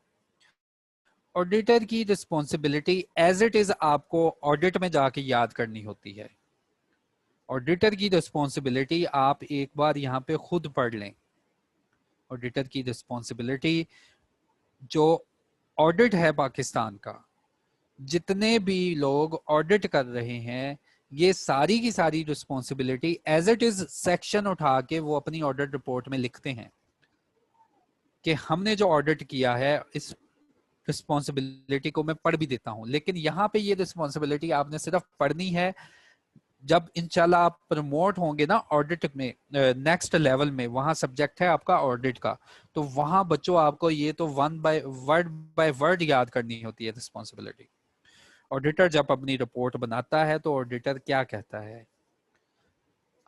ऑडिटर की रिस्पॉन्सिबिलिटी एज इट इज आपको ऑडिट में जाके याद करनी होती है। ऑडिटर की रिस्पॉन्सिबिलिटी आप एक बार यहाँ पे खुद पढ़ लें। ऑडिटर की रिस्पॉन्सिबिलिटी, जो ऑडिट है पाकिस्तान का, जितने भी लोग ऑडिट कर रहे हैं, ये सारी की सारी responsibility as it is section उठा के वो अपनी ऑडिट रिपोर्ट में लिखते हैं कि हमने जो ऑडिट किया है, इस रिस्पॉन्सिबिलिटी को मैं पढ़ भी देता हूं। लेकिन यहाँ पे ये रिस्पॉन्सिबिलिटी आपने सिर्फ पढ़नी है जब इंशाल्लाह आप प्रमोट होंगे ना ऑडिट में, नेक्स्ट लेवल में, वहां सब्जेक्ट है आपका ऑडिट का, तो वहां बच्चों आपको ये तो बाय वर्ड याद करनी होती है रिस्पॉन्सिबिलिटी। ऑडिटर जब अपनी रिपोर्ट बनाता है तो ऑडिटर क्या कहता है?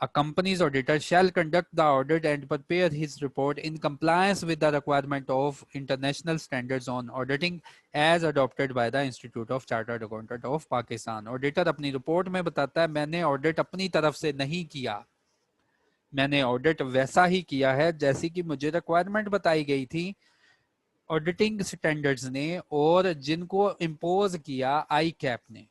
A company's auditor shall conduct the audit and prepare his report in compliance with the requirement of international standards on auditing as adopted by the Institute of Chartered Accountant of Pakistan. Auditor अपनी report में बताता है मैंने audit अपनी तरफ से नहीं किया, मैंने ऑडिट वैसा ही किया है जैसी कि मुझे रिक्वायरमेंट बताई गई थी ऑडिटिंग स्टैंडर्ड्स ने, और जिनको इम्पोज किया आई कैप ने।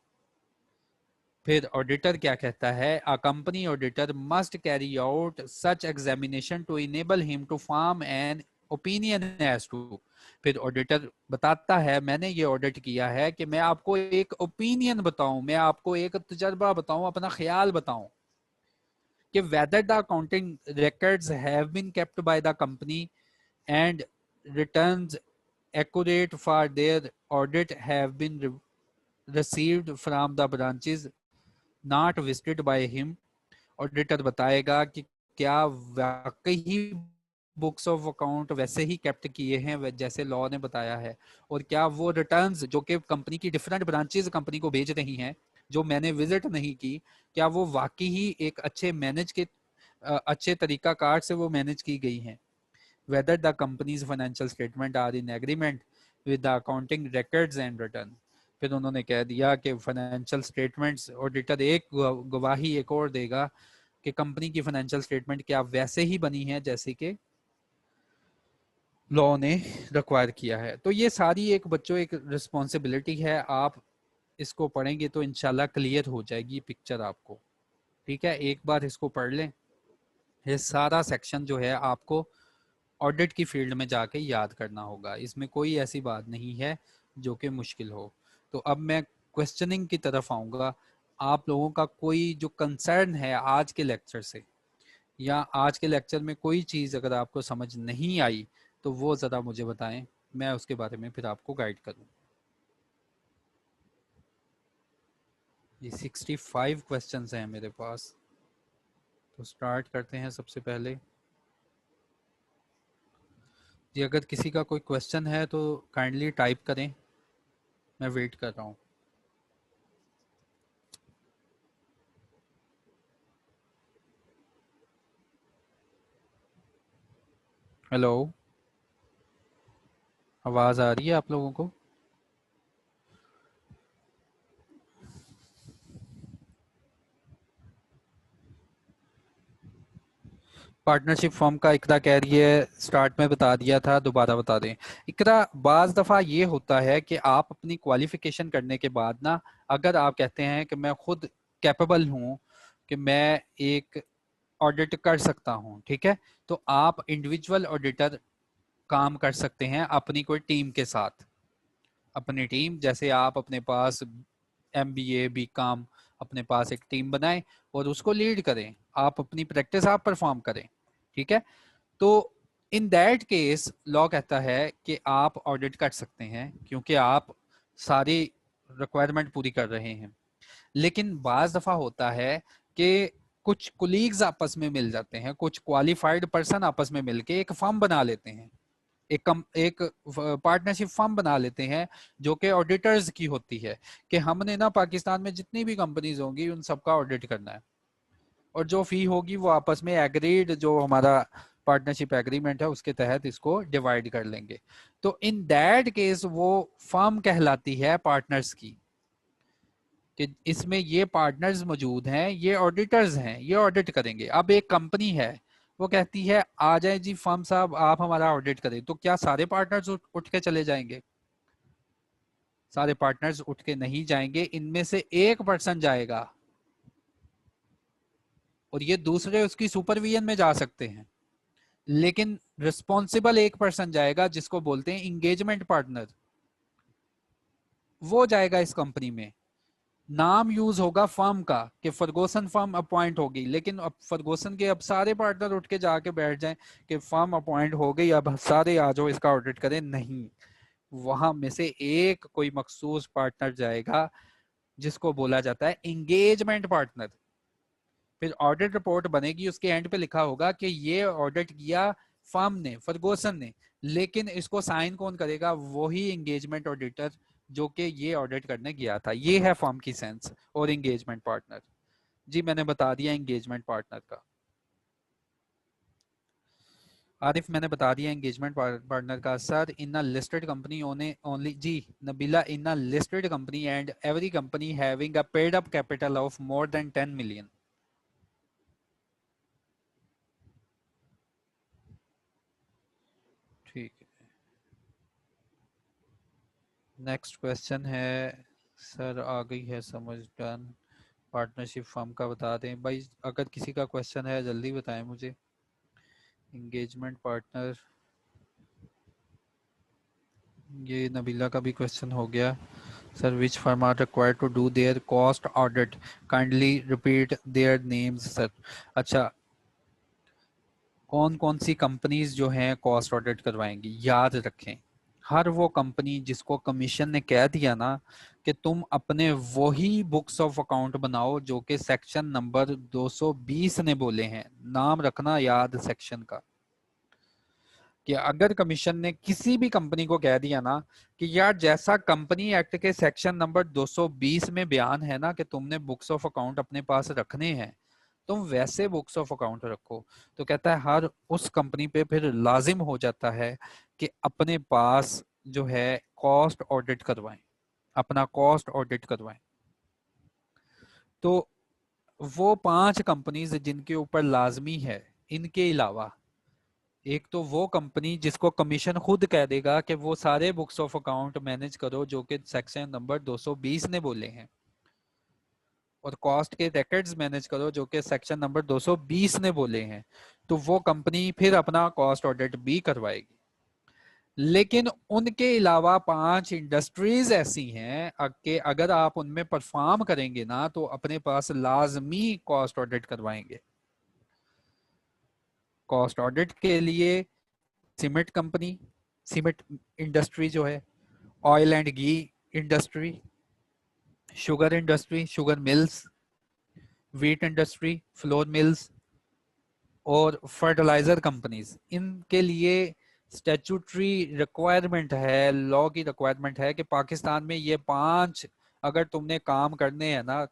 फिर ऑडिटर क्या कहता है? A company auditor must carry out such examination to enable him to form an opinion as to. फिर ऑडिटर बताता है मैंने ये ऑडिट किया है कि मैं आपको एक ओपिनियन बताऊं, मैं आपको एक तजर्बा बताऊं, अपना ख्याल बताऊं कि whether the accounting records have been kept by the company and returns accurate for their audit have been received from the branches not visited by him। Auditor बताएगा कि क्या वाकई ही बुक्स ऑफ अकाउंट वैसे ही केप्ट किए हैं जैसे law ने बताया है, और क्या वो रिटर्न्स जो कि कंपनी की डिफरेंट ब्रांचेस कंपनी को भेज रही हैं जो मैंने विजिट नहीं की, क्या वो वाकई ही एक अच्छे मैनेज के अच्छे तरीका कार से वो मैनेज की गई हैं। whether the company's financial statement are in agreement with the accounting records and return। फिर उन्होंने कह दिया कि फाइनेंशियल स्टेटमेंट्स, ऑडिटर एक गवाही एक और देगा कि कंपनी की फाइनेंशियल स्टेटमेंट क्या वैसे ही बनी है जैसे कि लॉ ने रिक्वायर किया है। तो ये सारी एक बच्चों एक रिस्पॉन्सिबिलिटी है, आप इसको पढ़ेंगे तो इंशाल्लाह क्लियर हो जाएगी पिक्चर आपको। ठीक है, एक बार इसको पढ़ लें। ये सारा सेक्शन जो है आपको ऑडिट की फील्ड में जाके याद करना होगा, इसमें कोई ऐसी बात नहीं है जो कि मुश्किल हो। तो अब मैं क्वेश्चनिंग की तरफ आऊँगा। आप लोगों का कोई जो कंसर्न है आज के लेक्चर से, या आज के लेक्चर में कोई चीज़ अगर आपको समझ नहीं आई तो वो ज़रा मुझे बताएं, मैं उसके बारे में फिर आपको गाइड करूँ। ये 65 क्वेश्चंस हैं मेरे पास, तो स्टार्ट करते हैं सबसे पहले। जी अगर किसी का कोई क्वेश्चन है तो काइंडली टाइप करें, मैं वेट कर रहा हूँ। हेलो, आवाज़ आ रही है आप लोगों को? पार्टनरशिप फॉर्म का इकरा कह रही है स्टार्ट में बता दिया था, दोबारा बता दें। इकरा, बाज दफ़ा ये होता है कि आप अपनी क्वालिफिकेशन करने के बाद ना, अगर आप कहते हैं कि मैं खुद कैपेबल हूँ कि मैं एक ऑडिट कर सकता हूँ, ठीक है, तो आप इंडिविजुअल ऑडिटर काम कर सकते हैं अपनी कोई टीम के साथ। अपनी टीम, जैसे आप अपने पास MBA BCom अपने पास एक टीम बनाएं और उसको लीड करें, आप अपनी प्रैक्टिस आप परफॉर्म करें। ठीक है, तो इन दैट केस लॉ कहता है कि आप ऑडिट कर सकते हैं क्योंकि आप सारी रिक्वायरमेंट पूरी कर रहे हैं। लेकिन बाज दफा होता है कि कुछ कुलीग्स आपस में मिल जाते हैं, कुछ क्वालिफाइड पर्सन आपस में मिलके एक फर्म बना लेते हैं, एक पार्टनरशिप फर्म बना लेते हैं जो कि ऑडिटर्स की होती है, कि हमने ना पाकिस्तान में जितनी भी कंपनीज होंगी उन सबका ऑडिट करना है, और जो फी होगी वो आपस में एग्रीड, जो हमारा पार्टनरशिप एग्रीमेंट है उसके तहत इसको डिवाइड कर लेंगे। तो इन दैट केस वो फर्म कहलाती है पार्टनर्स की, कि इसमें ये पार्टनर्स मौजूद हैं, ये ऑडिटर्स हैं, ये ऑडिट करेंगे। अब एक कंपनी है, वो कहती है आ जाए जी फर्म साहब आप हमारा ऑडिट करें, तो क्या सारे पार्टनर्स उठ के चले जाएंगे? सारे पार्टनर्स उठ के नहीं जाएंगे, इनमें से एक पर्सन जाएगा और ये दूसरे उसकी सुपरविजन में जा सकते हैं, लेकिन रिस्पॉन्सिबल एक पर्सन जाएगा जिसको बोलते हैं इंगेजमेंट पार्टनर। वो जाएगा इस कंपनी में, नाम यूज होगा फर्म का कि फर्गोसन फर्म अपॉइंट होगी, लेकिन अब फर्गोसन के अब सारे पार्टनर उठ के जाके बैठ जाएं कि फर्म अपॉइंट हो गई अब सारे आ जाओ इसका ऑडिट करें, नहीं। वहां में से एक कोई मखसूस पार्टनर जाएगा जिसको बोला जाता है इंगेजमेंट पार्टनर। फिर ऑडिट रिपोर्ट बनेगी, उसके एंड पे लिखा होगा कि ये ऑडिट किया फर्म ने, फर्गोसन ने, लेकिन इसको साइन कौन करेगा? वही एंगेजमेंट ऑडिटर जो कि ये ऑडिट करने गया था। ये है फर्म की सेंस और एंगेजमेंट पार्टनर। जी मैंने बता दिया एंगेजमेंट पार्टनर का। आरिफ मैंने बता दिया एंगेजमेंट पार्टनर का। Sir in a listed company only, जी Nabila, in a listed company and every company having a paid up capital of more than 10 million. ठीक है, नेक्स्ट क्वेश्चन है। सर आ गई है समझ, डन। पार्टनरशिप फर्म का बता दें भाई, अगर किसी का क्वेश्चन है जल्दी बताएं मुझे। एंगेजमेंट पार्टनर, ये नबीला का भी क्वेश्चन हो गया। Sir which firm are required to do their cost audit, kindly repeat their names sir. अच्छा, कौन कौन सी कंपनीज जो हैं कॉस्ट ऑडिट करवाएंगी, याद रखें हर वो कंपनी जिसको कमीशन ने कह दिया ना कि तुम अपने वही बुक्स ऑफ अकाउंट बनाओ जो कि सेक्शन नंबर 220 ने बोले हैं, नाम रखना याद सेक्शन का, कि अगर कमीशन ने किसी भी कंपनी को कह दिया ना कि यार जैसा कंपनी एक्ट के सेक्शन नंबर 220 में बयान है ना कि तुमने बुक्स ऑफ अकाउंट अपने पास रखने हैं, तुम वैसे बुक्स ऑफ अकाउंट रखो, तो कहता है हर उस कंपनी पे फिर लाजिम हो जाता है कि अपने पास जो है कॉस्ट ऑडिट करवाएं, अपना कॉस्ट ऑडिट करवाएं। तो वो 5 कंपनीज जिनके ऊपर लाजमी है, इनके अलावा एक तो वो कंपनी जिसको कमीशन खुद कह देगा कि वो सारे बुक्स ऑफ अकाउंट मैनेज करो जो कि सेक्शन नंबर 220 ने बोले हैं, और कॉस्ट के रिकॉर्ड्स मैनेज करो जो कि सेक्शन नंबर 220 ने बोले हैं, तो वो कंपनी फिर अपना कॉस्ट ऑडिट भी करवाएगी। लेकिन उनके अलावा 5 इंडस्ट्रीज ऐसी हैं कि अगर आप उनमें परफॉर्म करेंगे ना तो अपने पास लाजमी कॉस्ट ऑडिट करवाएंगे। कॉस्ट ऑडिट के लिए सीमेंट कंपनी, सीमेंट इंडस्ट्री जो है, oil and ghee industry, sugar industry, sugar mills, wheat industry, flour mills, और फर्टिलाइजर कंपनीज, इनके लिए स्टैट्यूटरी रिक्वायरमेंट है, लॉ की रिक्वायरमेंट है कि पाकिस्तान में ये 5 अगर तुमने काम करने हैं ना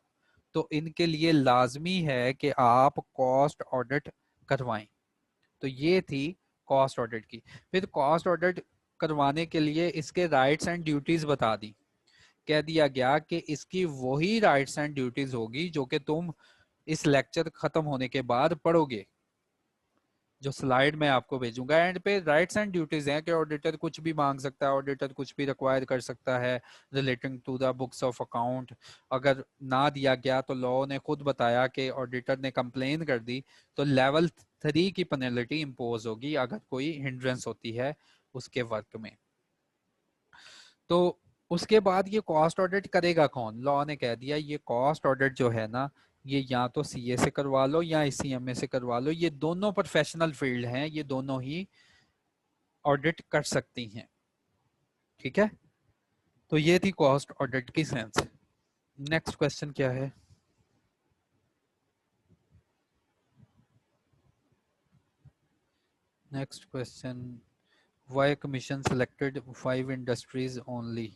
तो इनके लिए लाजमी है कि आप कॉस्ट ऑडिट करवाएं। तो ये थी कॉस्ट ऑडिट की। फिर कॉस्ट ऑडिट करवाने के लिए इसके राइट्स एंड ड्यूटीज बता दी, कह दिया गया कि इसकी वही राइट्स एंड ड्यूटीज होगी जो कि तुम इस लेक्चर खत्म होने के बाद पढ़ोगे, जो स्लाइड मैं आपको भेजूंगा। एंड पे राइट्स एंड ड्यूटीज हैं कि ऑडिटर कुछ भी मांग सकता है, ऑडिटर कुछ भी रिक्वायर कर सकता है relating to the books of account. अगर ना दिया गया तो लॉ ने खुद बताया कि ऑडिटर ने कंप्लेन कर दी तो लेवल 3 की पेनल्टी इंपोज होगी अगर कोई हिंड्रेंस होती है उसके वर्क में। तो उसके बाद ये कॉस्ट ऑडिट करेगा कौन, लॉ ने कह दिया ये कॉस्ट ऑडिट जो है ना ये या तो सीए से करवा लो या आईसीएमए से करवा लो, ये दोनों प्रोफेशनल फील्ड हैं, ये दोनों ही ऑडिट कर सकती हैं। ठीक है, तो ये थी कॉस्ट ऑडिट की सेंस। नेक्स्ट क्वेश्चन क्या है? Next question, why commission selected 5 industries only.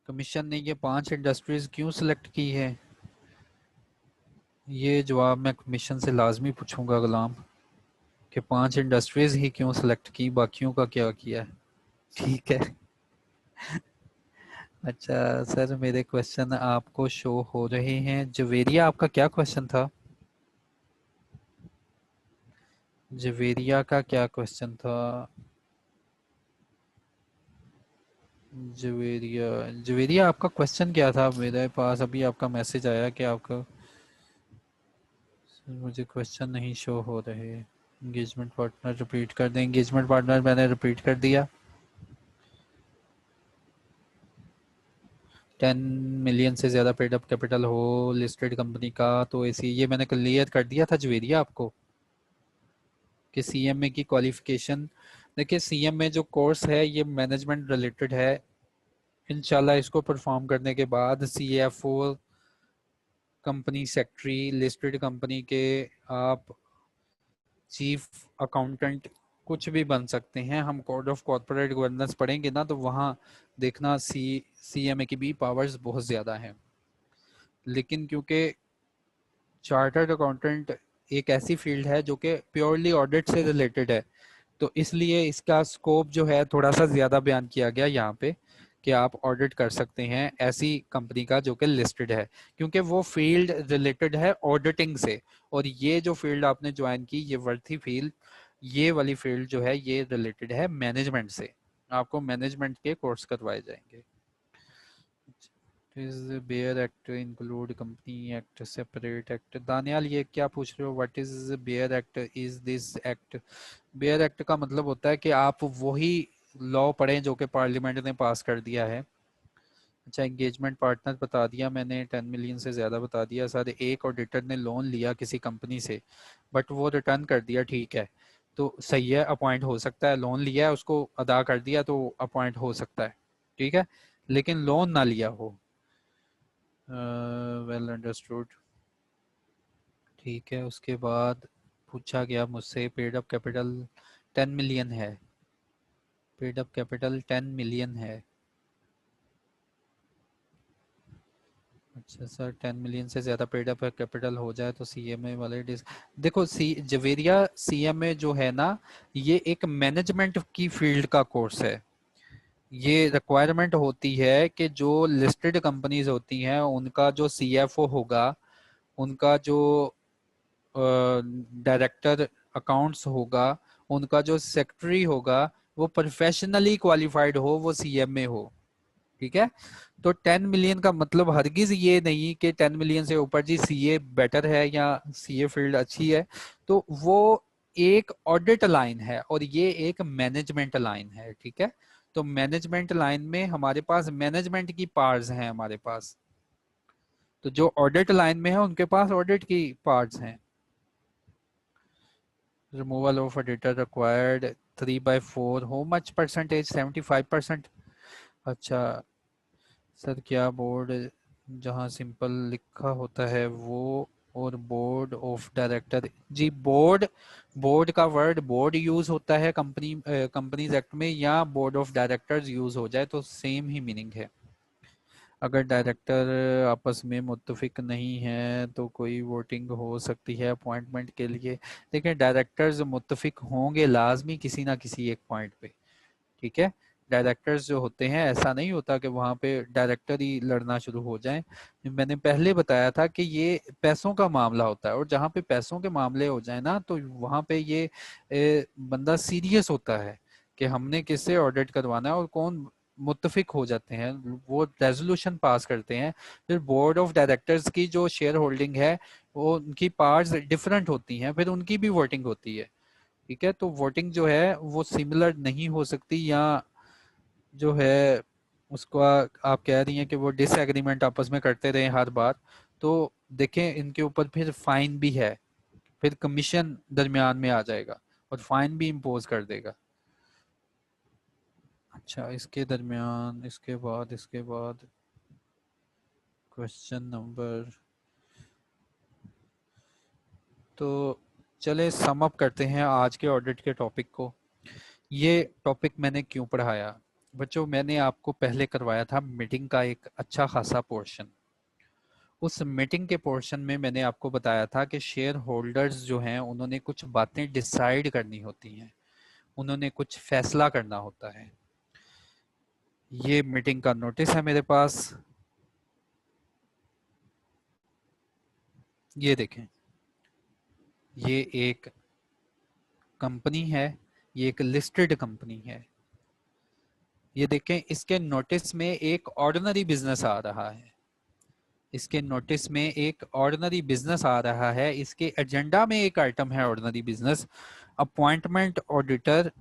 Commission ने ये 5 इंडस्ट्रीज क्यों सिलेक्ट की है? ये जवाब मैं कमीशन से लाजमी पूछूंगा गुलाम, कि 5 इंडस्ट्रीज ही क्यों सिलेक्ट की, बाकियों का क्या किया है। ठीक है। अच्छा सर, मेरे क्वेश्चन आपको शो हो रहे हैं। जवेरिया, आपका क्या क्वेश्चन था? जवेरिया का क्या क्वेश्चन था? जवेरिया, जवेरिया आपका क्वेश्चन क्या था? मेरे पास अभी आपका मैसेज आया कि आपका, सर मुझे क्वेश्चन नहीं शो हो रहे। एंगेजमेंट पार्टनर रिपीट कर दें। एंगेजमेंट पार्टनर मैंने रिपीट कर दिया। 10 मिलियन से ज़्यादा पेड अप कैपिटल हो लिस्टेड कंपनी का तो ऐसी, ये मैंने क्लियर कर दिया था जवेरिया आपको कि सीएमए की क्वालिफिकेशन। देखिए सीएमए जो कोर्स है ये मैनेजमेंट रिलेटेड है, इंशाल्लाह इसको परफॉर्म करने के बाद CFO, company secretary, listed company के आप चीफ अकाउंटेंट कुछ भी बन सकते हैं। हम कोड ऑफ कॉर्पोरेट गवर्नेंस पढ़ेंगे ना तो वहाँ देखना सीएमए की भी पावर्स बहुत ज़्यादा हैं। लेकिन क्योंकि चार्टर्ड अकाउंटेंट एक ऐसी फील्ड है जो कि प्योरली ऑडिट से रिलेटेड है, तो इसलिए इसका स्कोप जो है थोड़ा सा ज़्यादा बयान किया गया यहाँ पे कि आप ऑडिट कर सकते हैं ऐसी कंपनी का जो कि लिस्टेड है, क्योंकि वो फील्ड रिलेटेड है ऑडिटिंग से। और ये जो फील्ड आपने ज्वाइन की, ये वर्थी फील्ड, ये वाली फील्ड जो है ये रिलेटेड है मैनेजमेंट से, आपको मैनेजमेंट के कोर्स करवाए जाएंगे। Is bare act include company act separate act? Daniyal ये क्या पूछ रहे हो, what is bare act, is this act? Bare act का मतलब होता है कि आप वही लॉ पढ़ें जो कि पार्लियामेंट ने पास कर दिया है। अच्छा, एंगेजमेंट पार्टनर बता दिया मैंने, 10 मिलियन से ज़्यादा बता दिया। सर एक ऑडिटर ने लोन लिया किसी कंपनी से बट वो रिटर्न कर दिया, ठीक है, तो सही है, अपॉइंट हो सकता है। लोन लिया है, उसको अदा कर दिया तो अपॉइंट हो सकता है, ठीक है, लेकिन लोन ना लिया हो। वेल अंडरस्टूड, ठीक है। उसके बाद पूछा गया मुझसे पेड अप कैपिटल 10 मिलियन है, पेड अप कैपिटल 10 मिलियन है। अच्छा सर, 10 मिलियन से ज़्यादा पेड अप कैपिटल हो जाए तो सीएमए वाले देखो, जवेरिया सीएमए जो है ना, ये एक मैनेजमेंट की फील्ड का कोर्स है। ये रिक्वायरमेंट होती है कि जो लिस्टेड कंपनीज होती हैं उनका जो सीएफओ होगा, उनका जो डायरेक्टर अकाउंट्स होगा, उनका जो सेक्रेटरी होगा, वो प्रोफेशनली क्वालिफाइड हो, वो सीएमए हो, ठीक है। तो 10 मिलियन का मतलब हरगिज ये नहीं कि 10 मिलियन से ऊपर जी सीए बेटर है या सीए फील्ड अच्छी है। तो वो एक ऑडिट लाइन है और ये एक मैनेजमेंट लाइन है, ठीक है। तो मैनेजमेंट लाइन में हमारे पास मैनेजमेंट की पार्ट्स हैं हमारे पास, तो जो ऑडिट लाइन में है उनके पास ऑडिट की पार्ट्स हैं। Removal of auditor required 3/4, how much percentage? 75%। अच्छा सर, क्या बोर्ड जहाँ सिंपल लिखा होता है वो, और बोर्ड ऑफ डायरेक्टर, जी बोर्ड, बोर्ड का वर्ड बोर्ड यूज होता है कंपनीज एक्ट में, या बोर्ड ऑफ डायरेक्टर्स यूज हो जाए तो सेम ही मीनिंग है। अगर डायरेक्टर आपस में मुत्तफिक नहीं है तो कोई वोटिंग हो सकती है अपॉइंटमेंट के लिए। देखिए, डायरेक्टर्स मुत्तफिक होंगे लाजमी किसी ना किसी एक पॉइंट पे, ठीक है। डायरेक्टर्स जो होते हैं, ऐसा नहीं होता कि वहाँ पे डायरेक्टर ही लड़ना शुरू हो जाए। मैंने पहले बताया था कि ये पैसों का मामला होता है, और जहाँ पे पैसों के मामले हो जाए ना, तो वहाँ पे ये बंदा सीरियस होता है कि हमने किससे ऑडिट करवाना है, और कौन मुत्तफिक हो जाते हैं, वो रेजोल्यूशन पास करते हैं। फिर बोर्ड ऑफ डायरेक्टर्स की जो शेयर होल्डिंग है, वो उनकी पार्ट्स डिफरेंट होती हैं, फिर उनकी भी वोटिंग होती है, ठीक है। तो वोटिंग जो है वो सिमिलर नहीं हो सकती, या जो है उसको आप कह रही हैं कि वो डिसएग्रीमेंट आपस में करते रहे हर बार, तो देखें इनके ऊपर फिर फाइन भी है, फिर कमीशन दरमियान में आ जाएगा और फाइन भी इम्पोज कर देगा। अच्छा, इसके दरमियान, इसके बाद क्वेश्चन नंबर, तो चले सम अप करते हैं आज के ऑडिट के टॉपिक को। ये टॉपिक मैंने क्यों पढ़ाया बच्चों? मैंने आपको पहले करवाया था मीटिंग का एक अच्छा खासा पोर्शन। उस मीटिंग के पोर्शन में मैंने आपको बताया था कि शेयर होल्डर्स जो हैं उन्होंने कुछ बातें डिसाइड करनी होती हैं, उन्होंने कुछ फैसला करना होता है। ये मीटिंग का नोटिस है मेरे पास, ये देखें, ये एक कंपनी है, ये एक लिस्टेड कंपनी है। ये देखें, इसके नोटिस में एक ऑर्डिनरी बिजनेस आ रहा है, इसके नोटिस में एक ऑर्डिनरी बिजनेस आ रहा है, इसके एजेंडा में एक आइटम है ordinary business, appointment auditor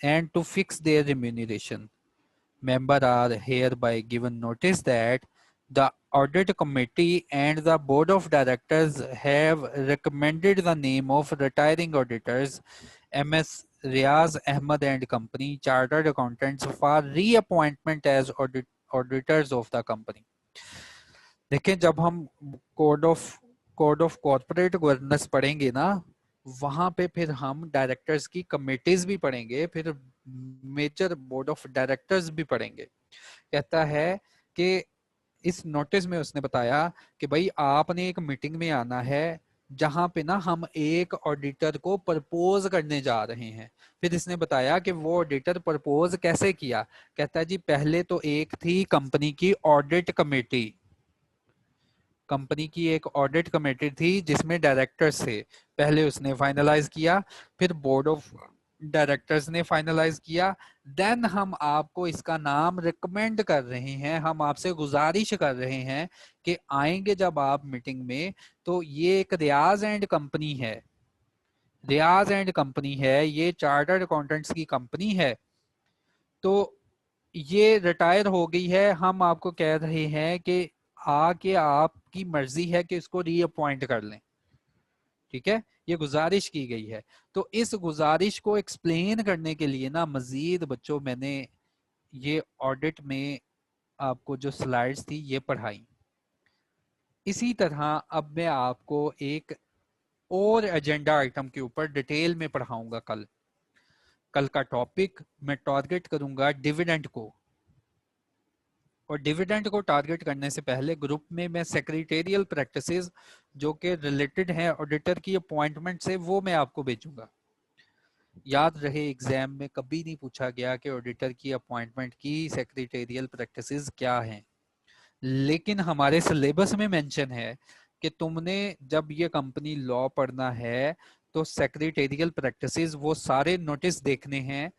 and to fix their remuneration. Member are hereby given notice that the audit committee and the board of directors have recommended the name of retiring auditors MS Riaz Ahmed and Company Chartered Accountants for reappointment as auditors of the company। देखें, जब हम code of corporate governance पढ़ेंगे ना, वहां पे फिर हम directors की कमिटीज भी पढ़ेंगे, फिर मेजर बोर्ड ऑफ डायरेक्टर्स भी पढ़ेंगे। कहता है कि इस नोटिस में उसने बताया कि भाई आपने एक मीटिंग में आना है जहां पे ना हम एक ऑडिटर को प्रपोज करने जा रहे हैं। फिर इसने बताया कि वो ऑडिटर प्रपोज कैसे किया। कहता है जी, पहले तो एक थी कंपनी की ऑडिट कमेटी, कंपनी की एक ऑडिट कमेटी थी जिसमें डायरेक्टर्स थे। पहले उसने फाइनलाइज किया, फिर बोर्ड ऑफ डायरेक्टर्स ने फाइनलाइज किया, देन हम आपको इसका नाम रिकमेंड कर रहे हैं, हम आपसे गुजारिश कर रहे हैं कि आएंगे जब आप मीटिंग में, तो ये एक रियाज एंड कंपनी है, रियाज एंड कंपनी है, ये चार्टर्ड अकाउंटेंट्स की कंपनी है, तो ये रिटायर हो गई है, हम आपको कह रहे हैं कि आके आपकी मर्जी है कि इसको रीअपॉइंट कर लें, ठीक है, ये गुजारिश की गई है। तो इस गुजारिश को एक्सप्लेन करने के लिए ना मजीद बच्चों मैंने ये ऑडिट में आपको जो स्लाइड्स थी ये पढ़ाई। इसी तरह अब मैं आपको एक और एजेंडा आइटम के ऊपर डिटेल में पढ़ाऊंगा। कल का टॉपिक मैं टारगेट करूंगा डिविडेंड को, और डिविडेंड को टारगेट करने से पहले ग्रुप में मैं सेक्रेटेरियल प्रैक्टिसेस जो कि रिलेटेड हैं ऑडिटर की अपॉइंटमेंट से, वो मैं आपको भेजूंगा। याद रहे एग्जाम में कभी नहीं पूछा गया कि ऑडिटर की अपॉइंटमेंट की सेक्रेटेरियल प्रैक्टिसेस क्या हैं, लेकिन हमारे सिलेबस में मेंशन है कि तुमने जब ये कंपनी लॉ पढ़ना है तो सेक्रेटेरियल प्रैक्टिसेस वो सारे नोटिस देखने हैं,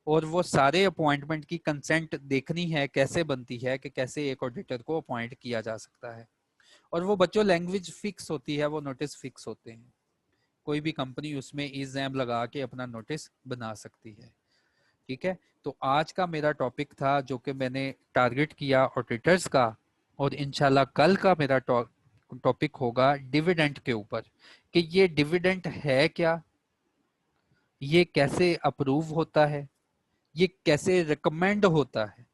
और वो सारे अपॉइंटमेंट की कंसेंट देखनी है कैसे बनती है, कि कैसे एक ऑडिटर को अपॉइंट किया जा सकता है। और वो बच्चों लैंग्वेज फिक्स होती है, वो नोटिस फिक्स होते हैं, कोई भी कंपनी उसमें एग्जाम लगा के अपना नोटिस बना सकती है, ठीक है। तो आज का मेरा टॉपिक था जो कि मैंने टारगेट किया ऑडिटर्स का, और इंशाल्लाह कल का मेरा टॉपिक होगा डिविडेंड के ऊपर, कि ये डिविडेंड है क्या, ये कैसे अप्रूव होता है, ये कैसे रिकमेंड होता है,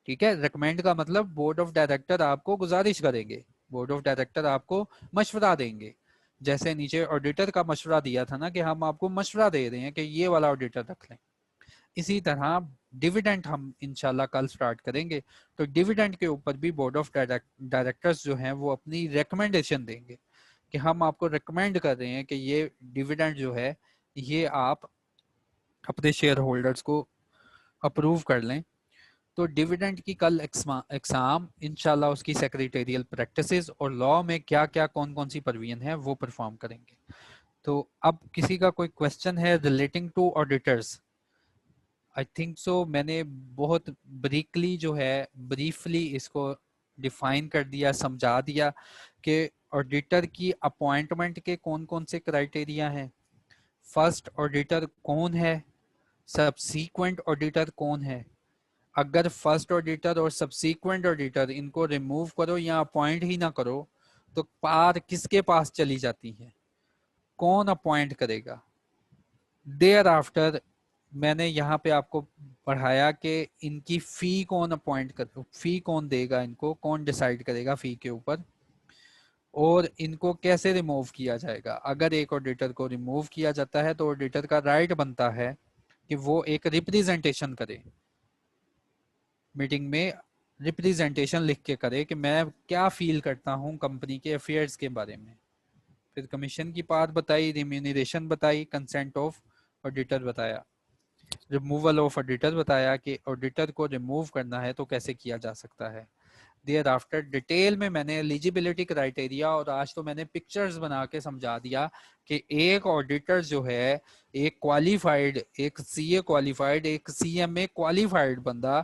ठीक है। रिकमेंड का मतलब बोर्ड ऑफ डायरेक्टर आपको गुजारिश करेंगे, बोर्ड ऑफ डायरेक्टर आपको मशवरा देंगे, जैसे नीचे ऑडिटर का मशवरा दिया था ना कि हम आपको मशवरा दे रहे हैं कि ये वाला ऑडिटर रख लें, इसी तरह डिविडेंड हम इंशाल्लाह कल स्टार्ट करेंगे। तो डिविडेंड के ऊपर भी बोर्ड ऑफ डायरेक्टर्स जो हैं वो अपनी रिकमेंडेशन देंगे कि हम आपको रिकमेंड कर रहे हैं कि ये डिविडेंड जो है ये आप अपने शेयर होल्डर्स को अप्रूव कर लें। तो डिविडेंड की कल एग्जाम इंशाल्लाह उसकी सेक्रेटेरियल प्रैक्टिसेस और लॉ में क्या क्या कौन कौन सी प्रोविजन है वो परफॉर्म करेंगे। तो अब किसी का कोई क्वेश्चन है relating to auditors? I think so मैंने बहुत ब्रीकली जो है ब्रीफली इसको डिफाइन कर दिया, समझा दिया कि ऑडिटर की अपॉइंटमेंट के कौन कौन से क्राइटेरिया हैं, फर्स्ट ऑडिटर कौन है, सबसीक्वेंट ऑडिटर कौन है, अगर फर्स्ट ऑडिटर और सबसीक्वेंट ऑडिटर इनको रिमूव करो या अपॉइंट ही ना करो तो पार किसके पास चली जाती है, कौन अपॉइंट करेगा। देयर आफ्टर मैंने यहाँ पे आपको पढ़ाया कि इनकी फी कौन अपॉइंट कर, फी कौन देगा, इनको कौन डिसाइड करेगा फी के ऊपर, और इनको कैसे रिमूव किया जाएगा। अगर एक ऑडिटर को रिमूव किया जाता है तो ऑडिटर का राइट बनता है कि वो एक रिप्रेजेंटेशन करे, मीटिंग में रिप्रेजेंटेशन लिख के करे कि मैं क्या फील करता हूँ कंपनी के अफेयर्स के बारे में। फिर कमीशन की बात बताई, रिम्यूनरेशन बताई, कंसेंट ऑफ ऑडिटर बताया, रिमूवल ऑफ ऑडिटर बताया कि ऑडिटर को रिमूव करना है तो कैसे किया जा सकता है। देयर आफ्टर डिटेल में मैंने एलिजिबिलिटी क्राइटेरिया और आज तो मैंने पिक्चर्स बना के समझा दिया कि एक ऑडिटर जो है एक क्वालिफाइड, एक सीए क्वालिफाइड, एक सीएमए क्वालिफाइड बंदा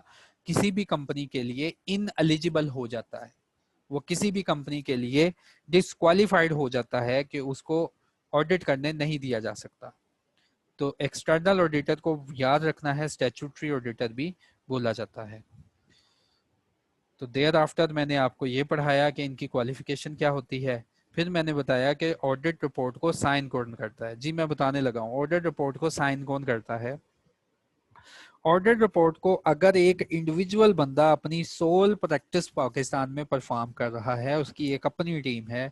किसी भी कंपनी के लिए इन एलिजिबल हो जाता है, वो किसी भी कंपनी के लिए डिस्क्वालिफाइड हो जाता है कि उसको ऑडिट करने नहीं दिया जा सकता। तो एक्सटर्नल ऑडिटर को याद रखना है स्टैट्यूटरी ऑडिटर भी बोला जाता है। तो देयर आफ्टर मैंने आपको ये पढ़ाया कि इनकी क्वालिफिकेशन क्या होती है, फिर मैंने बताया कि ऑडिट रिपोर्ट को साइन कौन करता है। जी मैं बताने लगा हूँ, ऑडिट रिपोर्ट को साइन कौन करता है। ऑडिट रिपोर्ट को अगर एक इंडिविजुअल बंदा अपनी सोल प्रैक्टिस पाकिस्तान में परफॉर्म कर रहा है, उसकी एक अपनी टीम है,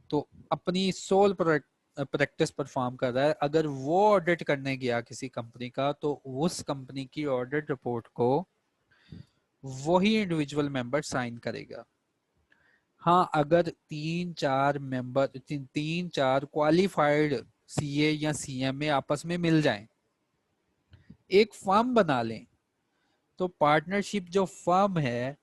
तो अपनी सोल प्रैक्टिस परफॉर्म कर रहा है, अगर वो ऑडिट करने गया किसी कंपनी का तो उस कंपनी की ऑडिट रिपोर्ट को वही इंडिविजुअल मेंबर साइन करेगा। हाँ, अगर तीन चार क्वालिफाइड सीए या सीएमए आपस में मिल जाएं, एक फर्म बना लें, तो पार्टनरशिप जो फर्म है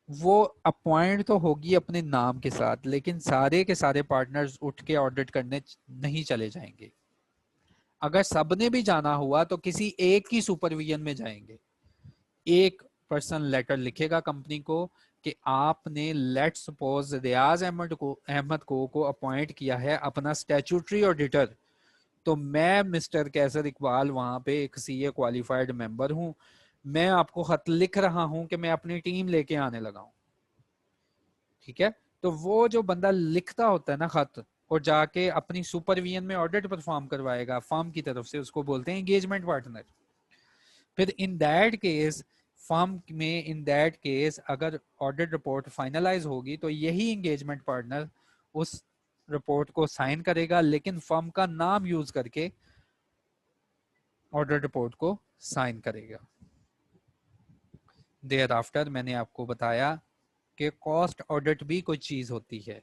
वो अपॉइंट तो होगी अपने नाम के साथ, लेकिन सारे के सारे पार्टनर्स उठ के ऑडिट करने नहीं चले जाएंगे। अगर सबने भी जाना हुआ तो किसी एक की सुपरविजन में जाएंगे। एक पर्सन लेटर लिखेगा कंपनी को कि आपने लेट्स सपोज रियाज अहमद को अपॉइंट किया है अपना स्टैट्यूटरी ऑडिटर, तो मैं मिस्टर कैसर इकबाल वहां पे एक सीए क्वालिफाइड मेंबर हूं, मैं आपको खत लिख रहा हूं कि मैं अपनी टीम लेके आने लगा हूं। ठीक है, तो वो जो बंदा लिखता होता है ना खत और जाके अपनी सुपरविजन में ऑडिट परफॉर्म करवाएगा फर्म की तरफ से, उसको बोलते हैं एंगेजमेंट पार्टनर। फिर इन दैट केस फर्म में इन दैट केस अगर ऑडिट रिपोर्ट फाइनलाइज होगी तो यही एंगेजमेंट पार्टनर उस रिपोर्ट को साइन करेगा, लेकिन फर्म का नाम यूज करके ऑडिट रिपोर्ट को साइन करेगा। देयर आफ्टर मैंने आपको बताया कि कॉस्ट ऑडिट भी कोई चीज होती है।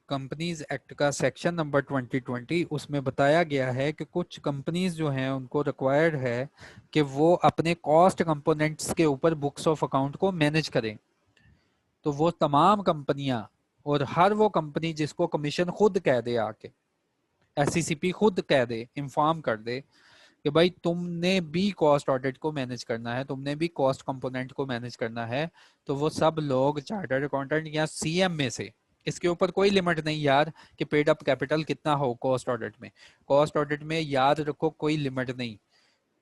कंपनीज एक्ट का सेक्शन नंबर 2020 उसमें बताया गया है कि कुछ कंपनीज जो हैं उनको रिक्वायर्ड है कि वो अपने कॉस्ट कंपोनेंट्स के ऊपर बुक्स ऑफ अकाउंट को मैनेज करें। तो वो तमाम कंपनियां और हर वो कंपनी जिसको कमीशन खुद कह दे आके, एससीसीपी खुद कह दे, इंफॉर्म कर दे कि भाई तुमने भी कॉस्ट ऑडिट को मैनेज करना है, तुमने भी कॉस्ट कंपोनेंट को मैनेज करना है, तो वो सब लोग चार्टर्ड अकाउंटेंट या सीएम में से, इसके ऊपर कोई लिमिट नहीं यार कि पेड अप कैपिटल कितना हो कॉस्ट ऑडिट में। कॉस्ट ऑडिट में याद रखो कोई लिमिट नहीं,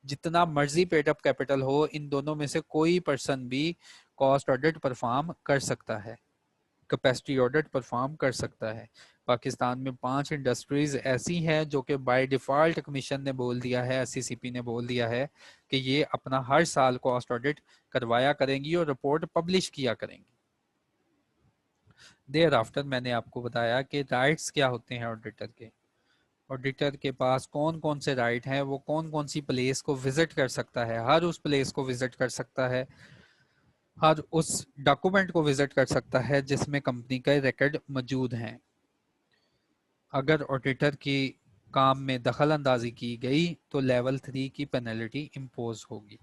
जितना मर्जी पेड अप कैपिटल हो, इन दोनों में से कोई पर्सन भी कॉस्ट ऑडिट परफॉर्म कर सकता है, कैपेसिटी ऑडिट परफॉर्म कर सकता है। पाकिस्तान में 5 इंडस्ट्रीज ऐसी हैं जो कि बाय डिफॉल्ट कमीशन ने बोल दिया है, एससीसीपी ने बोल दिया है कि ये अपना हर साल कॉस्ट ऑडिट करवाया करेंगी और रिपोर्ट पब्लिश किया करेंगी। देयर आफ्टर मैंने आपको बताया कि राइट्स क्या होते हैं ऑडिटर के। ऑडिटर के पास कौन कौन से राइट हैं, वो कौन कौन सी प्लेस को विजिट कर सकता है, हर उस प्लेस को विजिट कर सकता है, हर उस डॉक्यूमेंट को विजिट कर सकता है जिसमें कंपनी का रिकॉर्ड मौजूद है। अगर ऑडिटर की काम में दखल अंदाजी की गई तो लेवल 3 की पेनल्टी इम्पोज होगी।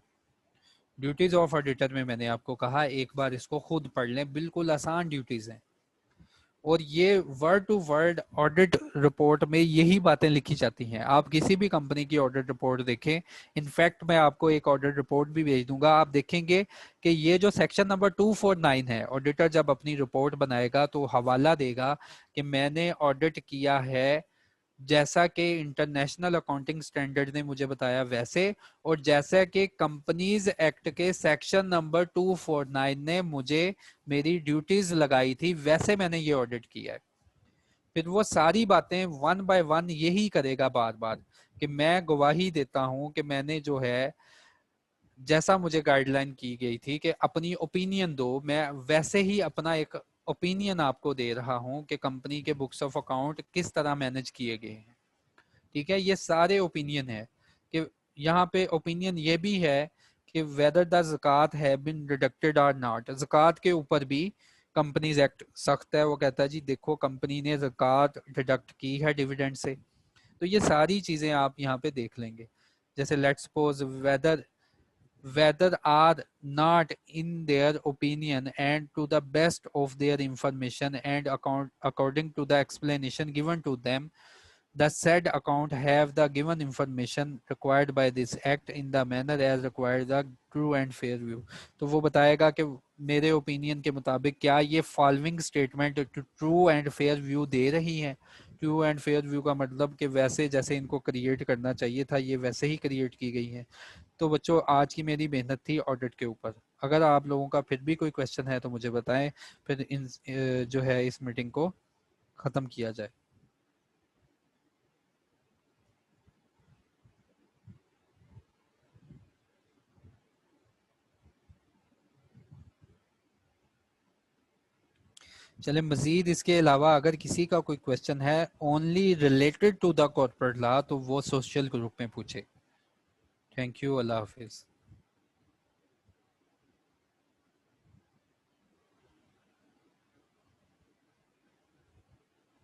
ड्यूटीज ऑफ ऑडिटर में मैंने आपको कहा, एक बार इसको खुद पढ़ लें, बिल्कुल आसान ड्यूटीज हैं और ये word to word audit report में यही बातें लिखी जाती हैं। आप किसी भी कंपनी की ऑडिट रिपोर्ट देखें, इनफैक्ट मैं आपको एक ऑडिट रिपोर्ट भी भेज दूंगा, आप देखेंगे कि ये जो सेक्शन नंबर 249 है, ऑडिटर जब अपनी रिपोर्ट बनाएगा तो हवाला देगा कि मैंने ऑडिट किया है जैसा कि इंटरनेशनल अकाउंटिंग स्टैंडर्ड ने मुझे बताया वैसे, और जैसा कि कंपनीज एक्ट के सेक्शन नंबर 249 ने मुझे मेरी ड्यूटीज लगाई थी वैसे मैंने ये ऑडिट किया है। फिर वो सारी बातें वन बाय वन यही करेगा बार बार कि मैं गवाही देता हूं कि मैंने जो है जैसा मुझे गाइडलाइन की गई थी कि अपनी ओपिनियन दो, मैं वैसे ही अपना एक ओपिनियन आपको दे रहा हूं कि कंपनी के बुक्स ऑफ अकाउंट किस तरह मैनेज किए गए हैं। ठीक है, ये सारे ओपिनियन है कि यहाँ पे ओपिनियन ये भी है कि वेदर द ज़कात है बिन डिडक्टेड और नॉट। ज़कात के ऊपर भी कंपनीज एक्ट सख्त है, वो कहता है जी देखो कंपनी ने ज़कात डिडक्ट की है डिविडेंड से। तो ये सारी चीजें आप यहाँ पे देख लेंगे। जैसे let's suppose whether are not in their opinion and to the best of their information and according to the explanation given to them, the said account have the given information required by this act in the manner as required the true and fair view। तो वो बताएगा कि मेरे opinion के मुताबिक क्या ये following statement true and fair view दे रही है। ट्रू एंड फेयर व्यू का मतलब कि वैसे जैसे इनको क्रिएट करना चाहिए था ये वैसे ही क्रिएट की गई है। तो बच्चों आज की मेरी मेहनत थी ऑडिट के ऊपर। अगर आप लोगों का फिर भी कोई क्वेश्चन है तो मुझे बताएं, फिर इन जो है इस मीटिंग को ख़त्म किया जाए। चले, मजीद इसके अलावा अगर किसी का कोई क्वेश्चन है only related to the corporate law तो वो सोशल ग्रुप में पूछे। थैंक यू, अल्लाह हाफिज़।